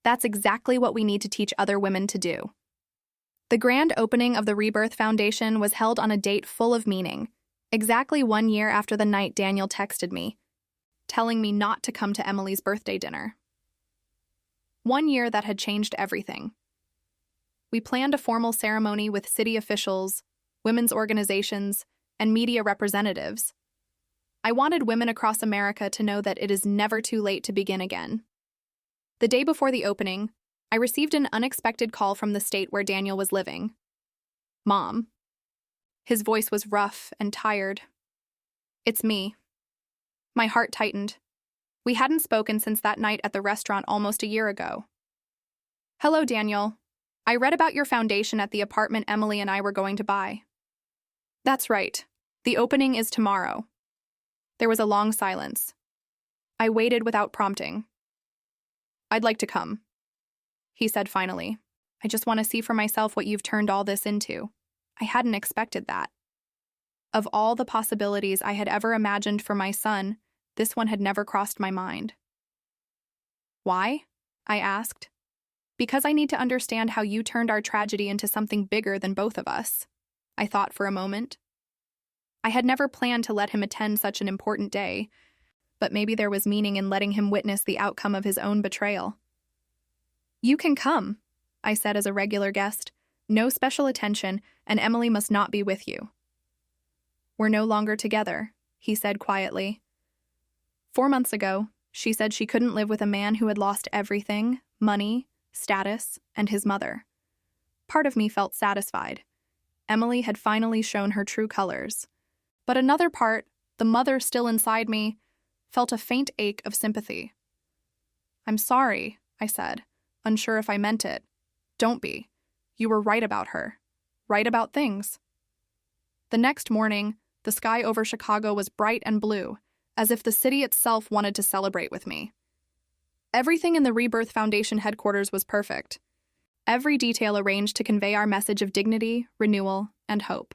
That's exactly what we need to teach other women to do. The grand opening of the Rebirth Foundation was held on a date full of meaning, exactly 1 year after the night Daniel texted me, telling me not to come to Emily's birthday dinner. 1 year that had changed everything. We planned a formal ceremony with city officials, women's organizations, and media representatives. I wanted women across America to know that it is never too late to begin again. The day before the opening, I received an unexpected call from the state where Daniel was living. "Mom." His voice was rough and tired. "It's me." My heart tightened. We hadn't spoken since that night at the restaurant almost a year ago. "Hello, Daniel. I read about your foundation at the apartment Emily and I were going to buy." "That's right. The opening is tomorrow." There was a long silence. I waited without prompting. "I'd like to come," he said finally. "I just want to see for myself what you've turned all this into." I hadn't expected that. Of all the possibilities I had ever imagined for my son, this one had never crossed my mind. "Why?" I asked. "Because I need to understand how you turned our tragedy into something bigger than both of us." I thought for a moment. I had never planned to let him attend such an important day, but maybe there was meaning in letting him witness the outcome of his own betrayal. "You can come," I said as a regular guest. "No special attention, and Emily must not be with you." "We're no longer together," he said quietly. 4 months ago, she said she couldn't live with a man who had lost everything, money, status, and his mother. Part of me felt satisfied. Emily had finally shown her true colors. But another part, the mother still inside me, felt a faint ache of sympathy. "I'm sorry," I said, unsure if I meant it. "Don't be. You were right about her. Right about things." The next morning, the sky over Chicago was bright and blue, as if the city itself wanted to celebrate with me. Everything in the Rebirth Foundation headquarters was perfect. Every detail arranged to convey our message of dignity, renewal, and hope.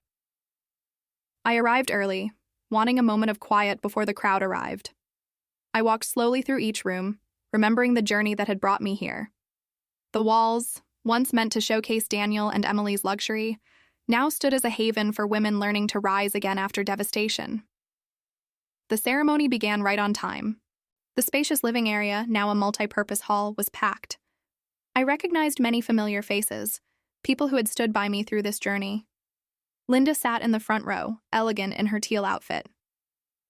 I arrived early, wanting a moment of quiet before the crowd arrived. I walked slowly through each room, remembering the journey that had brought me here. The walls, once meant to showcase Daniel and Emily's luxury, now stood as a haven for women learning to rise again after devastation. The ceremony began right on time. The spacious living area, now a multi-purpose hall, was packed. I recognized many familiar faces, people who had stood by me through this journey. Linda sat in the front row, elegant in her teal outfit.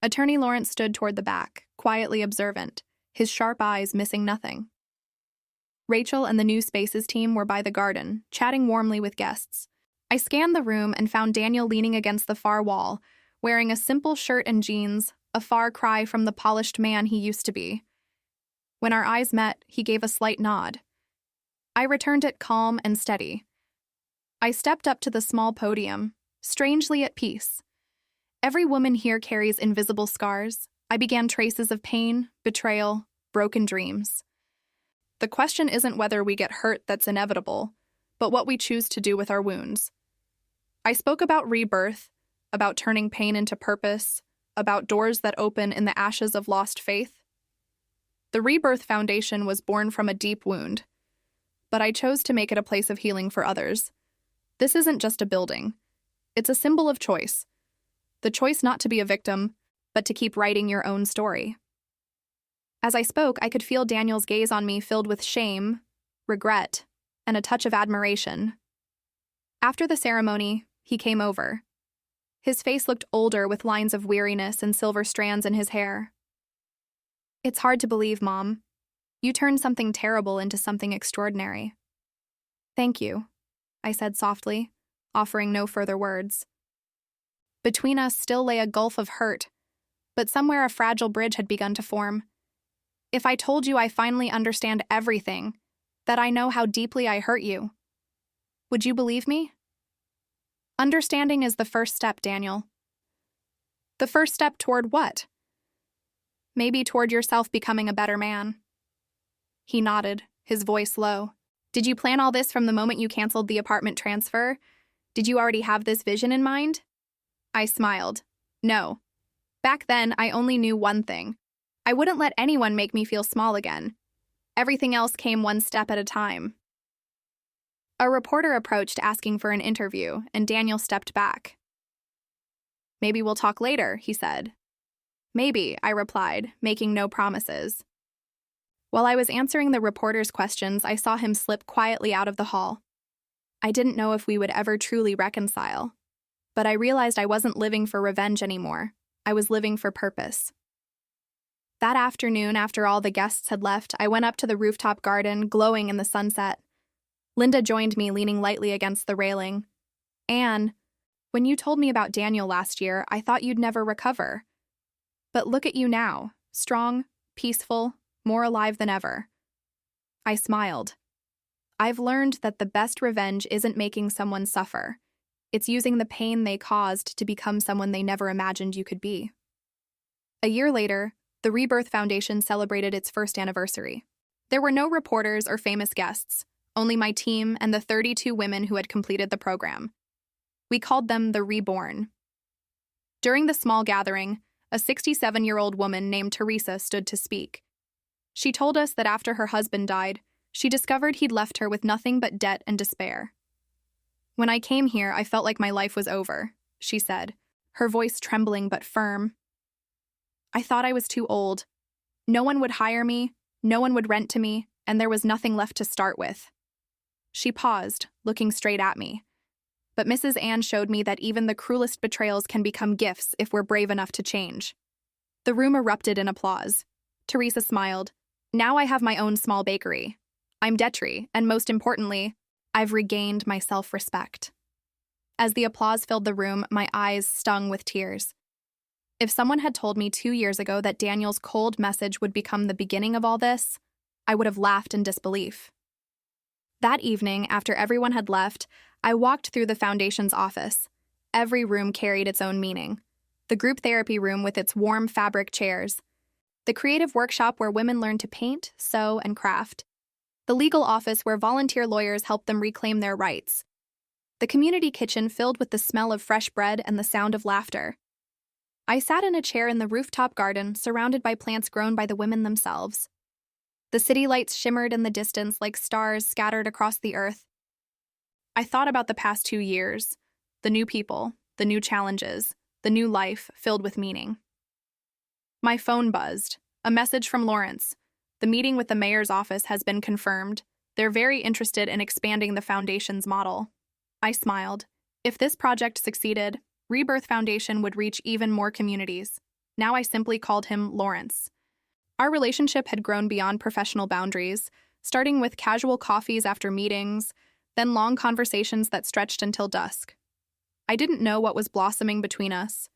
Attorney Lawrence stood toward the back, quietly observant, his sharp eyes missing nothing. Rachel and the New Spaces team were by the garden, chatting warmly with guests. I scanned the room and found Daniel leaning against the far wall, wearing a simple shirt and jeans, a far cry from the polished man he used to be. When our eyes met, he gave a slight nod. I returned it calm and steady. I stepped up to the small podium, strangely at peace. Every woman here carries invisible scars. I began traces of pain, betrayal, broken dreams. The question isn't whether we get hurt that's inevitable, but what we choose to do with our wounds. I spoke about rebirth, about turning pain into purpose, about doors that open in the ashes of lost faith. The Rebirth Foundation was born from a deep wound, but I chose to make it a place of healing for others. This isn't just a building. It's a symbol of choice. The choice not to be a victim, but to keep writing your own story. As I spoke, I could feel Daniel's gaze on me filled with shame, regret, and a touch of admiration. After the ceremony, he came over. His face looked older with lines of weariness and silver strands in his hair. "It's hard to believe, Mom. You turned something terrible into something extraordinary." "Thank you," I said softly, offering no further words. Between us still lay a gulf of hurt, but somewhere a fragile bridge had begun to form. If I told you I finally understand everything, that I know how deeply I hurt you, would you believe me? Understanding is the first step, Daniel. The first step toward what? Maybe toward yourself becoming a better man. He nodded, his voice low. "Did you plan all this from the moment you canceled the apartment transfer? Did you already have this vision in mind?" I smiled. "No. Back then, I only knew one thing. I wouldn't let anyone make me feel small again. Everything else came one step at a time." A reporter approached asking for an interview, and Daniel stepped back. "Maybe we'll talk later," he said. "Maybe," I replied, making no promises. While I was answering the reporter's questions, I saw him slip quietly out of the hall. I didn't know if we would ever truly reconcile, but I realized I wasn't living for revenge anymore. I was living for purpose. That afternoon, after all the guests had left, I went up to the rooftop garden, glowing in the sunset. Linda joined me, leaning lightly against the railing. "Anne, when you told me about Daniel last year, I thought you'd never recover. But look at you now, strong, peaceful, more alive than ever." I smiled. I've learned that the best revenge isn't making someone suffer. It's using the pain they caused to become someone they never imagined you could be. A year later, the Rebirth Foundation celebrated its first anniversary. There were no reporters or famous guests, only my team and the 32 women who had completed the program. We called them the Reborn. During the small gathering, a 67-year-old woman named Teresa stood to speak. She told us that after her husband died, she discovered he'd left her with nothing but debt and despair. "When I came here, I felt like my life was over," she said, her voice trembling but firm. "I thought I was too old. No one would hire me, no one would rent to me, and there was nothing left to start with." She paused, looking straight at me. But Mrs. Ann showed me that even the cruelest betrayals can become gifts if we're brave enough to change. The room erupted in applause. Teresa smiled. "Now I have my own small bakery. I'm debt-free, and most importantly, I've regained my self-respect." As the applause filled the room, my eyes stung with tears. If someone had told me 2 years ago that Daniel's cold message would become the beginning of all this, I would have laughed in disbelief. That evening, after everyone had left, I walked through the foundation's office. Every room carried its own meaning. The group therapy room with its warm fabric chairs. The creative workshop where women learn to paint, sew, and craft. The legal office where volunteer lawyers help them reclaim their rights. The community kitchen filled with the smell of fresh bread and the sound of laughter. I sat in a chair in the rooftop garden, surrounded by plants grown by the women themselves. The city lights shimmered in the distance like stars scattered across the earth. I thought about the past 2 years, the new people, the new challenges, the new life filled with meaning. My phone buzzed. A message from Lawrence. The meeting with the mayor's office has been confirmed. They're very interested in expanding the foundation's model. I smiled. If this project succeeded, Rebirth Foundation would reach even more communities. Now I simply called him Lawrence. Our relationship had grown beyond professional boundaries, starting with casual coffees after meetings, then long conversations that stretched until dusk. I didn't know what was blossoming between us.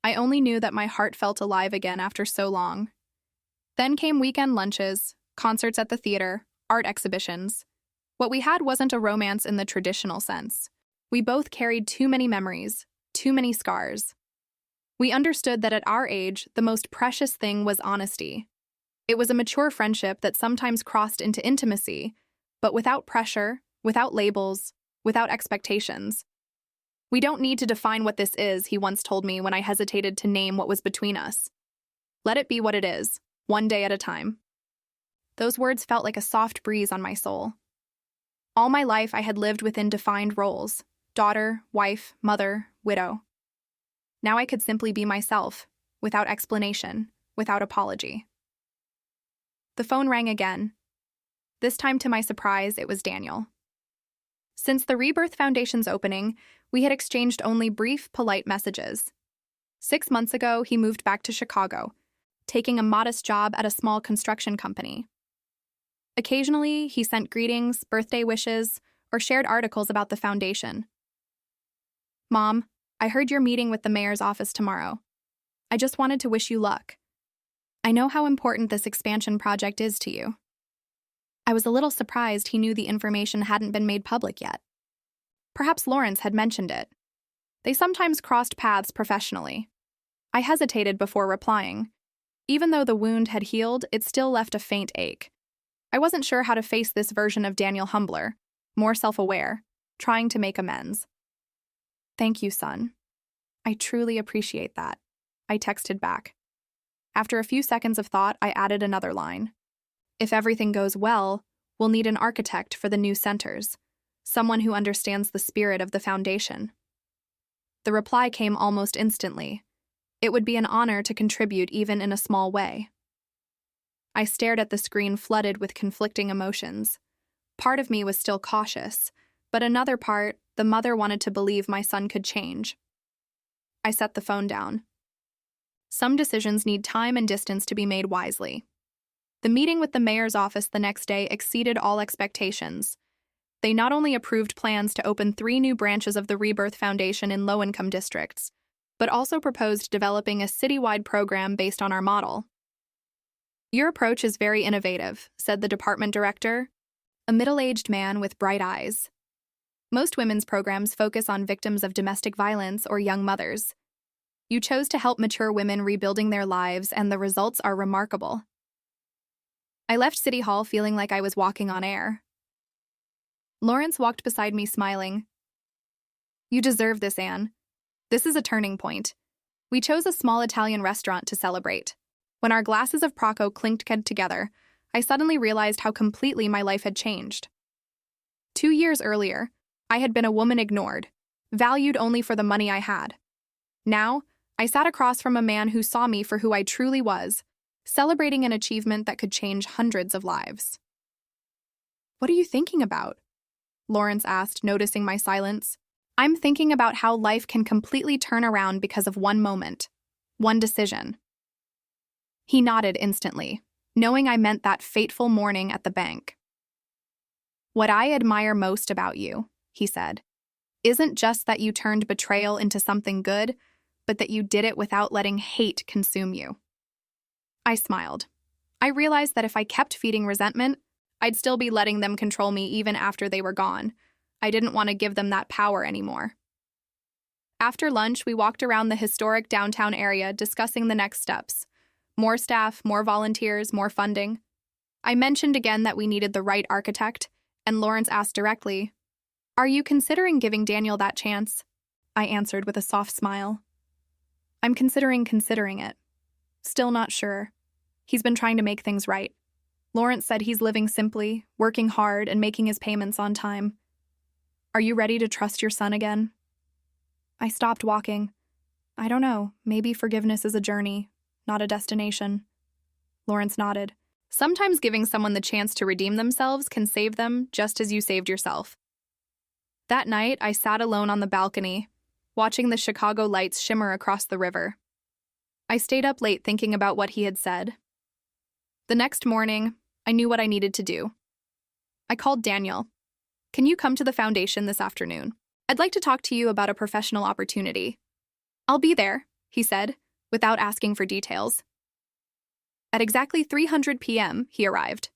I only knew that my heart felt alive again after so long. Then came weekend lunches, concerts at the theater, art exhibitions. What we had wasn't a romance in the traditional sense. We both carried too many memories, too many scars. We understood that at our age, the most precious thing was honesty. It was a mature friendship that sometimes crossed into intimacy, but without pressure, without labels, without expectations. We don't need to define what this is, he once told me when I hesitated to name what was between us. Let it be what it is, one day at a time. Those words felt like a soft breeze on my soul. All my life I had lived within defined roles: daughter, wife, mother, widow. Now I could simply be myself, without explanation, without apology. The phone rang again. This time, to my surprise, it was Daniel. Since the Rebirth Foundation's opening, we had exchanged only brief, polite messages. 6 months ago, he moved back to Chicago, taking a modest job at a small construction company. Occasionally, he sent greetings, birthday wishes, or shared articles about the foundation. Mom, I heard you're meeting with the mayor's office tomorrow. I just wanted to wish you luck. I know how important this expansion project is to you. I was a little surprised he knew the information hadn't been made public yet. Perhaps Lawrence had mentioned it. They sometimes crossed paths professionally. I hesitated before replying. Even though the wound had healed, it still left a faint ache. I wasn't sure how to face this version of Daniel Humbler, more self-aware, trying to make amends. Thank you, son. I truly appreciate that, I texted back. After a few seconds of thought, I added another line. If everything goes well, we'll need an architect for the new centers, someone who understands the spirit of the foundation. The reply came almost instantly. It would be an honor to contribute even in a small way. I stared at the screen flooded with conflicting emotions. Part of me was still cautious, but another part, the mother, wanted to believe my son could change. I set the phone down. Some decisions need time and distance to be made wisely. The meeting with the mayor's office the next day exceeded all expectations. They not only approved plans to open 3 new branches of the Rebirth Foundation in low-income districts, but also proposed developing a citywide program based on our model. Your approach is very innovative, said the department director, a middle-aged man with bright eyes. Most women's programs focus on victims of domestic violence or young mothers. You chose to help mature women rebuilding their lives, and the results are remarkable. I left City Hall feeling like I was walking on air. Lawrence walked beside me smiling. You deserve this, Anne. This is a turning point. We chose a small Italian restaurant to celebrate. When our glasses of Prosecco clinked together, I suddenly realized how completely my life had changed. 2 years earlier, I had been a woman ignored, valued only for the money I had. Now, I sat across from a man who saw me for who I truly was, celebrating an achievement that could change hundreds of lives. What are you thinking about? Lawrence asked, noticing my silence. I'm thinking about how life can completely turn around because of one moment, one decision. He nodded instantly, knowing I meant that fateful morning at the bank. What I admire most about you, he said, isn't just that you turned betrayal into something good, but that you did it without letting hate consume you. I smiled. I realized that if I kept feeding resentment, I'd still be letting them control me even after they were gone. I didn't want to give them that power anymore. After lunch, we walked around the historic downtown area discussing the next steps. More staff, more volunteers, more funding. I mentioned again that we needed the right architect, and Lawrence asked directly, "Are you considering giving Daniel that chance?" I answered with a soft smile. I'm considering it. Still not sure. He's been trying to make things right. Lawrence said he's living simply, working hard, and making his payments on time. Are you ready to trust your son again? I stopped walking. I don't know, maybe forgiveness is a journey, not a destination. Lawrence nodded. Sometimes giving someone the chance to redeem themselves can save them just as you saved yourself. That night, I sat alone on the balcony, watching the Chicago lights shimmer across the river. I stayed up late thinking about what he had said. The next morning, I knew what I needed to do. I called Daniel. Can you come to the foundation this afternoon? I'd like to talk to you about a professional opportunity. I'll be there, he said, without asking for details. At exactly 3:00 p.m., he arrived.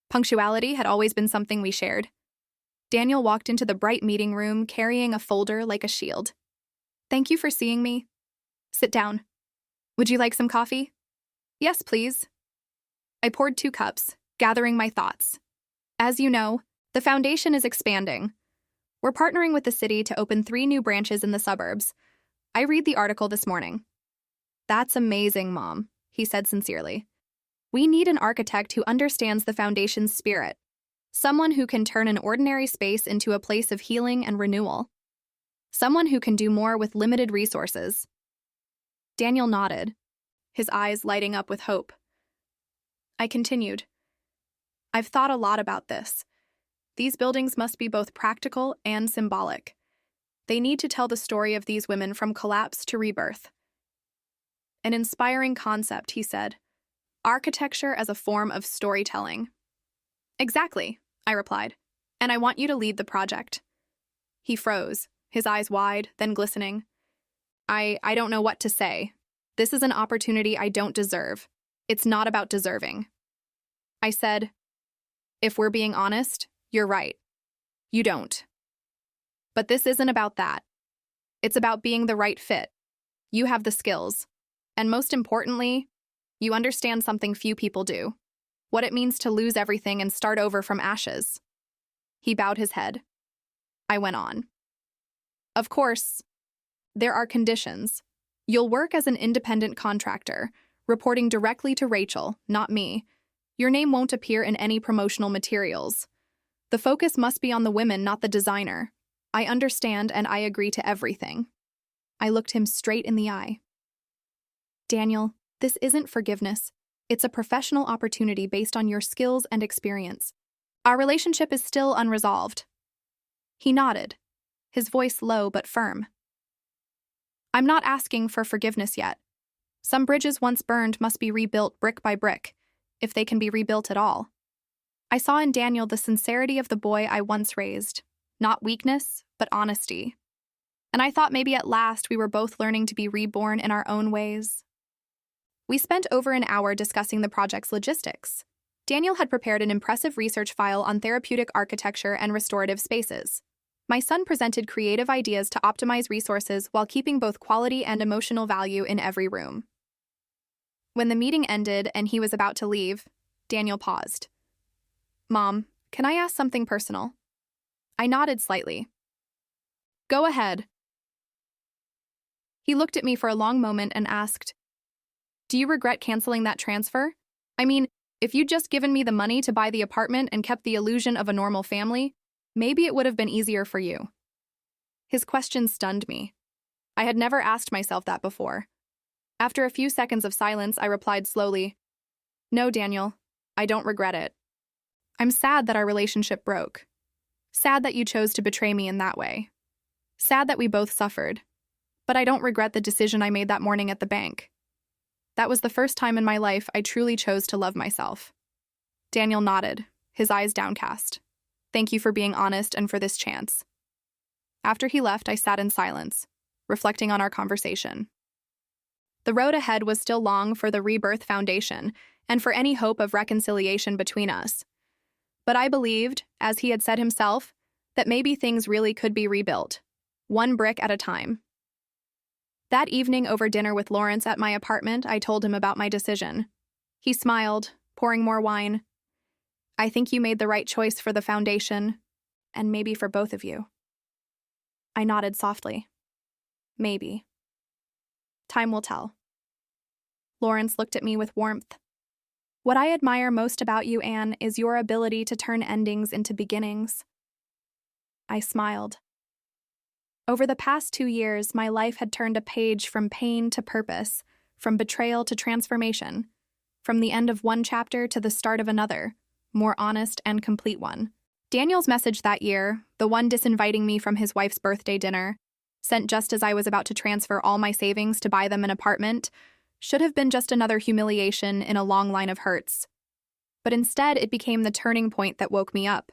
Punctuality had always been something we shared. Daniel walked into the bright meeting room carrying a folder like a shield. Thank you for seeing me. Sit down. Would you like some coffee? Yes, please. I poured 2 cups, gathering my thoughts. As you know, the foundation is expanding. We're partnering with the city to open 3 new branches in the suburbs. I read the article this morning. That's amazing, Mom, he said sincerely. We need an architect who understands the foundation's spirit. Someone who can turn an ordinary space into a place of healing and renewal. Someone who can do more with limited resources. Daniel nodded, his eyes lighting up with hope. I continued. I've thought a lot about this. These buildings must be both practical and symbolic. They need to tell the story of these women from collapse to rebirth. An inspiring concept, he said. Architecture as a form of storytelling. Exactly, I replied, and I want you to lead the project. He froze, his eyes wide, then glistening. I don't know what to say. This is an opportunity I don't deserve. It's not about deserving. I said, if we're being honest, you're right. You don't. But this isn't about that. It's about being the right fit. You have the skills. And most importantly, you understand something few people do. What it means to lose everything and start over from ashes. He bowed his head. I went on. Of course, there are conditions. You'll work as an independent contractor, reporting directly to Rachel, not me. Your name won't appear in any promotional materials. The focus must be on the women, not the designer. I understand and I agree to everything. I looked him straight in the eye. Daniel, this isn't forgiveness. It's a professional opportunity based on your skills and experience. Our relationship is still unresolved. He nodded, his voice low but firm. I'm not asking for forgiveness yet. Some bridges once burned must be rebuilt brick by brick, if they can be rebuilt at all. I saw in Daniel the sincerity of the boy I once raised, not weakness, but honesty. And I thought maybe at last we were both learning to be reborn in our own ways. We spent over an hour discussing the project's logistics. Daniel had prepared an impressive research file on therapeutic architecture and restorative spaces. My son presented creative ideas to optimize resources while keeping both quality and emotional value in every room. When the meeting ended and he was about to leave, Daniel paused. Mom, can I ask something personal? I nodded slightly. Go ahead. He looked at me for a long moment and asked, do you regret canceling that transfer? I mean, if you'd just given me the money to buy the apartment and kept the illusion of a normal family, maybe it would have been easier for you. His question stunned me. I had never asked myself that before. After a few seconds of silence, I replied slowly, No, Daniel, I don't regret it. I'm sad that our relationship broke. Sad that you chose to betray me in that way. Sad that we both suffered. But I don't regret the decision I made that morning at the bank. That was the first time in my life I truly chose to love myself. Daniel nodded, his eyes downcast. Thank you for being honest and for this chance. After he left, I sat in silence, reflecting on our conversation. The road ahead was still long for the Rebirth Foundation and for any hope of reconciliation between us. But I believed, as he had said himself, that maybe things really could be rebuilt, one brick at a time. That evening over dinner with Lawrence at my apartment, I told him about my decision. He smiled, pouring more wine. I think you made the right choice for the foundation, and maybe for both of you. I nodded softly. Maybe. Time will tell. Lawrence looked at me with warmth. What I admire most about you, Anne, is your ability to turn endings into beginnings. I smiled. Over the past 2 years, my life had turned a page from pain to purpose, from betrayal to transformation, from the end of one chapter to the start of another, more honest and complete one. Daniel's message that year, the one disinviting me from his wife's birthday dinner, sent just as I was about to transfer all my savings to buy them an apartment, should have been just another humiliation in a long line of hurts. But instead, it became the turning point that woke me up.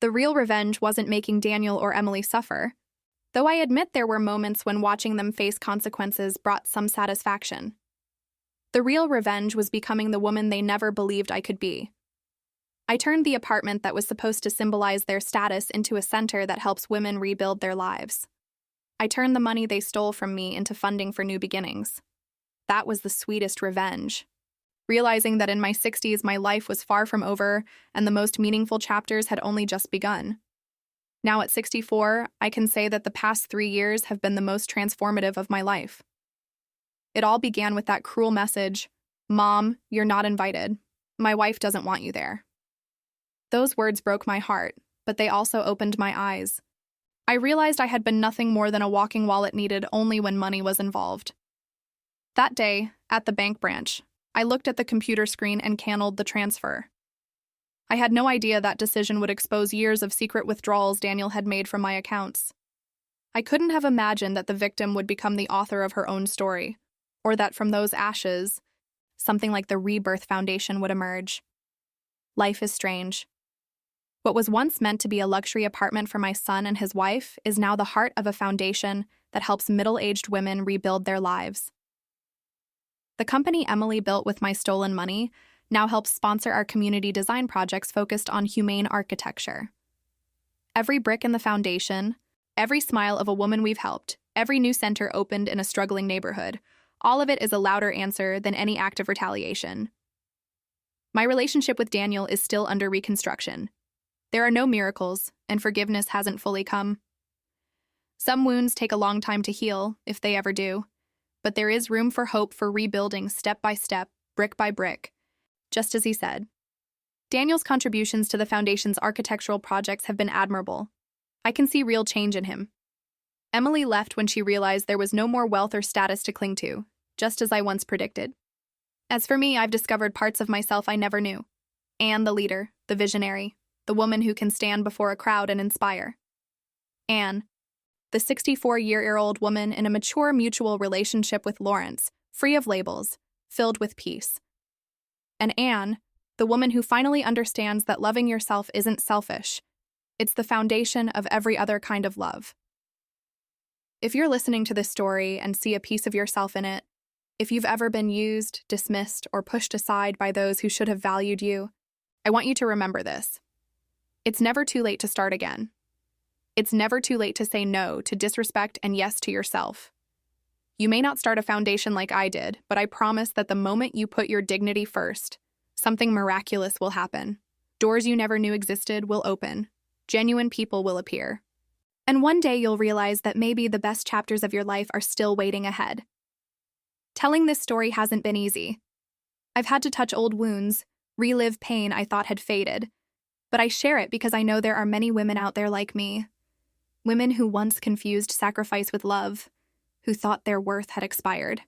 The real revenge wasn't making Daniel or Emily suffer, though I admit there were moments when watching them face consequences brought some satisfaction. The real revenge was becoming the woman they never believed I could be. I turned the apartment that was supposed to symbolize their status into a center that helps women rebuild their lives. I turned the money they stole from me into funding for new beginnings. That was the sweetest revenge. Realizing that in my 60s my life was far from over and the most meaningful chapters had only just begun. Now at 64, I can say that the past 3 years have been the most transformative of my life. It all began with that cruel message, "Mom, you're not invited. My wife doesn't want you there." Those words broke my heart, but they also opened my eyes. I realized I had been nothing more than a walking wallet needed only when money was involved. That day, at the bank branch, I looked at the computer screen and canceled the transfer. I had no idea that decision would expose years of secret withdrawals Daniel had made from my accounts. I couldn't have imagined that the victim would become the author of her own story, or that from those ashes, something like the Rebirth Foundation would emerge. Life is strange. What was once meant to be a luxury apartment for my son and his wife is now the heart of a foundation that helps middle-aged women rebuild their lives. The company Emily built with my stolen money now helps sponsor our community design projects focused on humane architecture. Every brick in the foundation, every smile of a woman we've helped, every new center opened in a struggling neighborhood, all of it is a louder answer than any act of retaliation. My relationship with Daniel is still under reconstruction. There are no miracles, and forgiveness hasn't fully come. Some wounds take a long time to heal, if they ever do, but there is room for hope for rebuilding step by step, brick by brick, just as he said. Daniel's contributions to the Foundation's architectural projects have been admirable. I can see real change in him. Emily left when she realized there was no more wealth or status to cling to, just as I once predicted. As for me, I've discovered parts of myself I never knew. Anne, the leader, the visionary, the woman who can stand before a crowd and inspire. Anne, the 64-year-old woman in a mature mutual relationship with Lawrence, free of labels, filled with peace. And Anne, the woman who finally understands that loving yourself isn't selfish. It's the foundation of every other kind of love. If you're listening to this story and see a piece of yourself in it, if you've ever been used, dismissed, or pushed aside by those who should have valued you, I want you to remember this. It's never too late to start again. It's never too late to say no to disrespect and yes to yourself. You may not start a foundation like I did, but I promise that the moment you put your dignity first, something miraculous will happen. Doors you never knew existed will open. Genuine people will appear. And one day you'll realize that maybe the best chapters of your life are still waiting ahead. Telling this story hasn't been easy. I've had to touch old wounds, relive pain I thought had faded, but I share it because I know there are many women out there like me. Women who once confused sacrifice with love, who thought their worth had expired.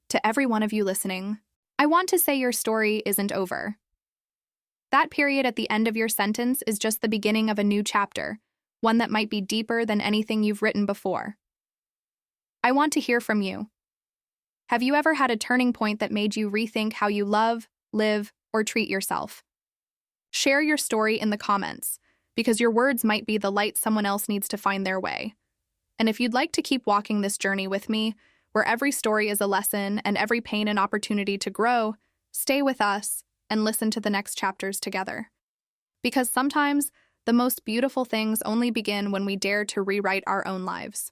To every one of you listening, I want to say your story isn't over. That period at the end of your sentence is just the beginning of a new chapter, one that might be deeper than anything you've written before. I want to hear from you. Have you ever had a turning point that made you rethink how you love, live, or treat yourself? Share your story in the comments, because your words might be the light someone else needs to find their way. And if you'd like to keep walking this journey with me, where every story is a lesson and every pain an opportunity to grow, stay with us and listen to the next chapters together. Because sometimes the most beautiful things only begin when we dare to rewrite our own lives.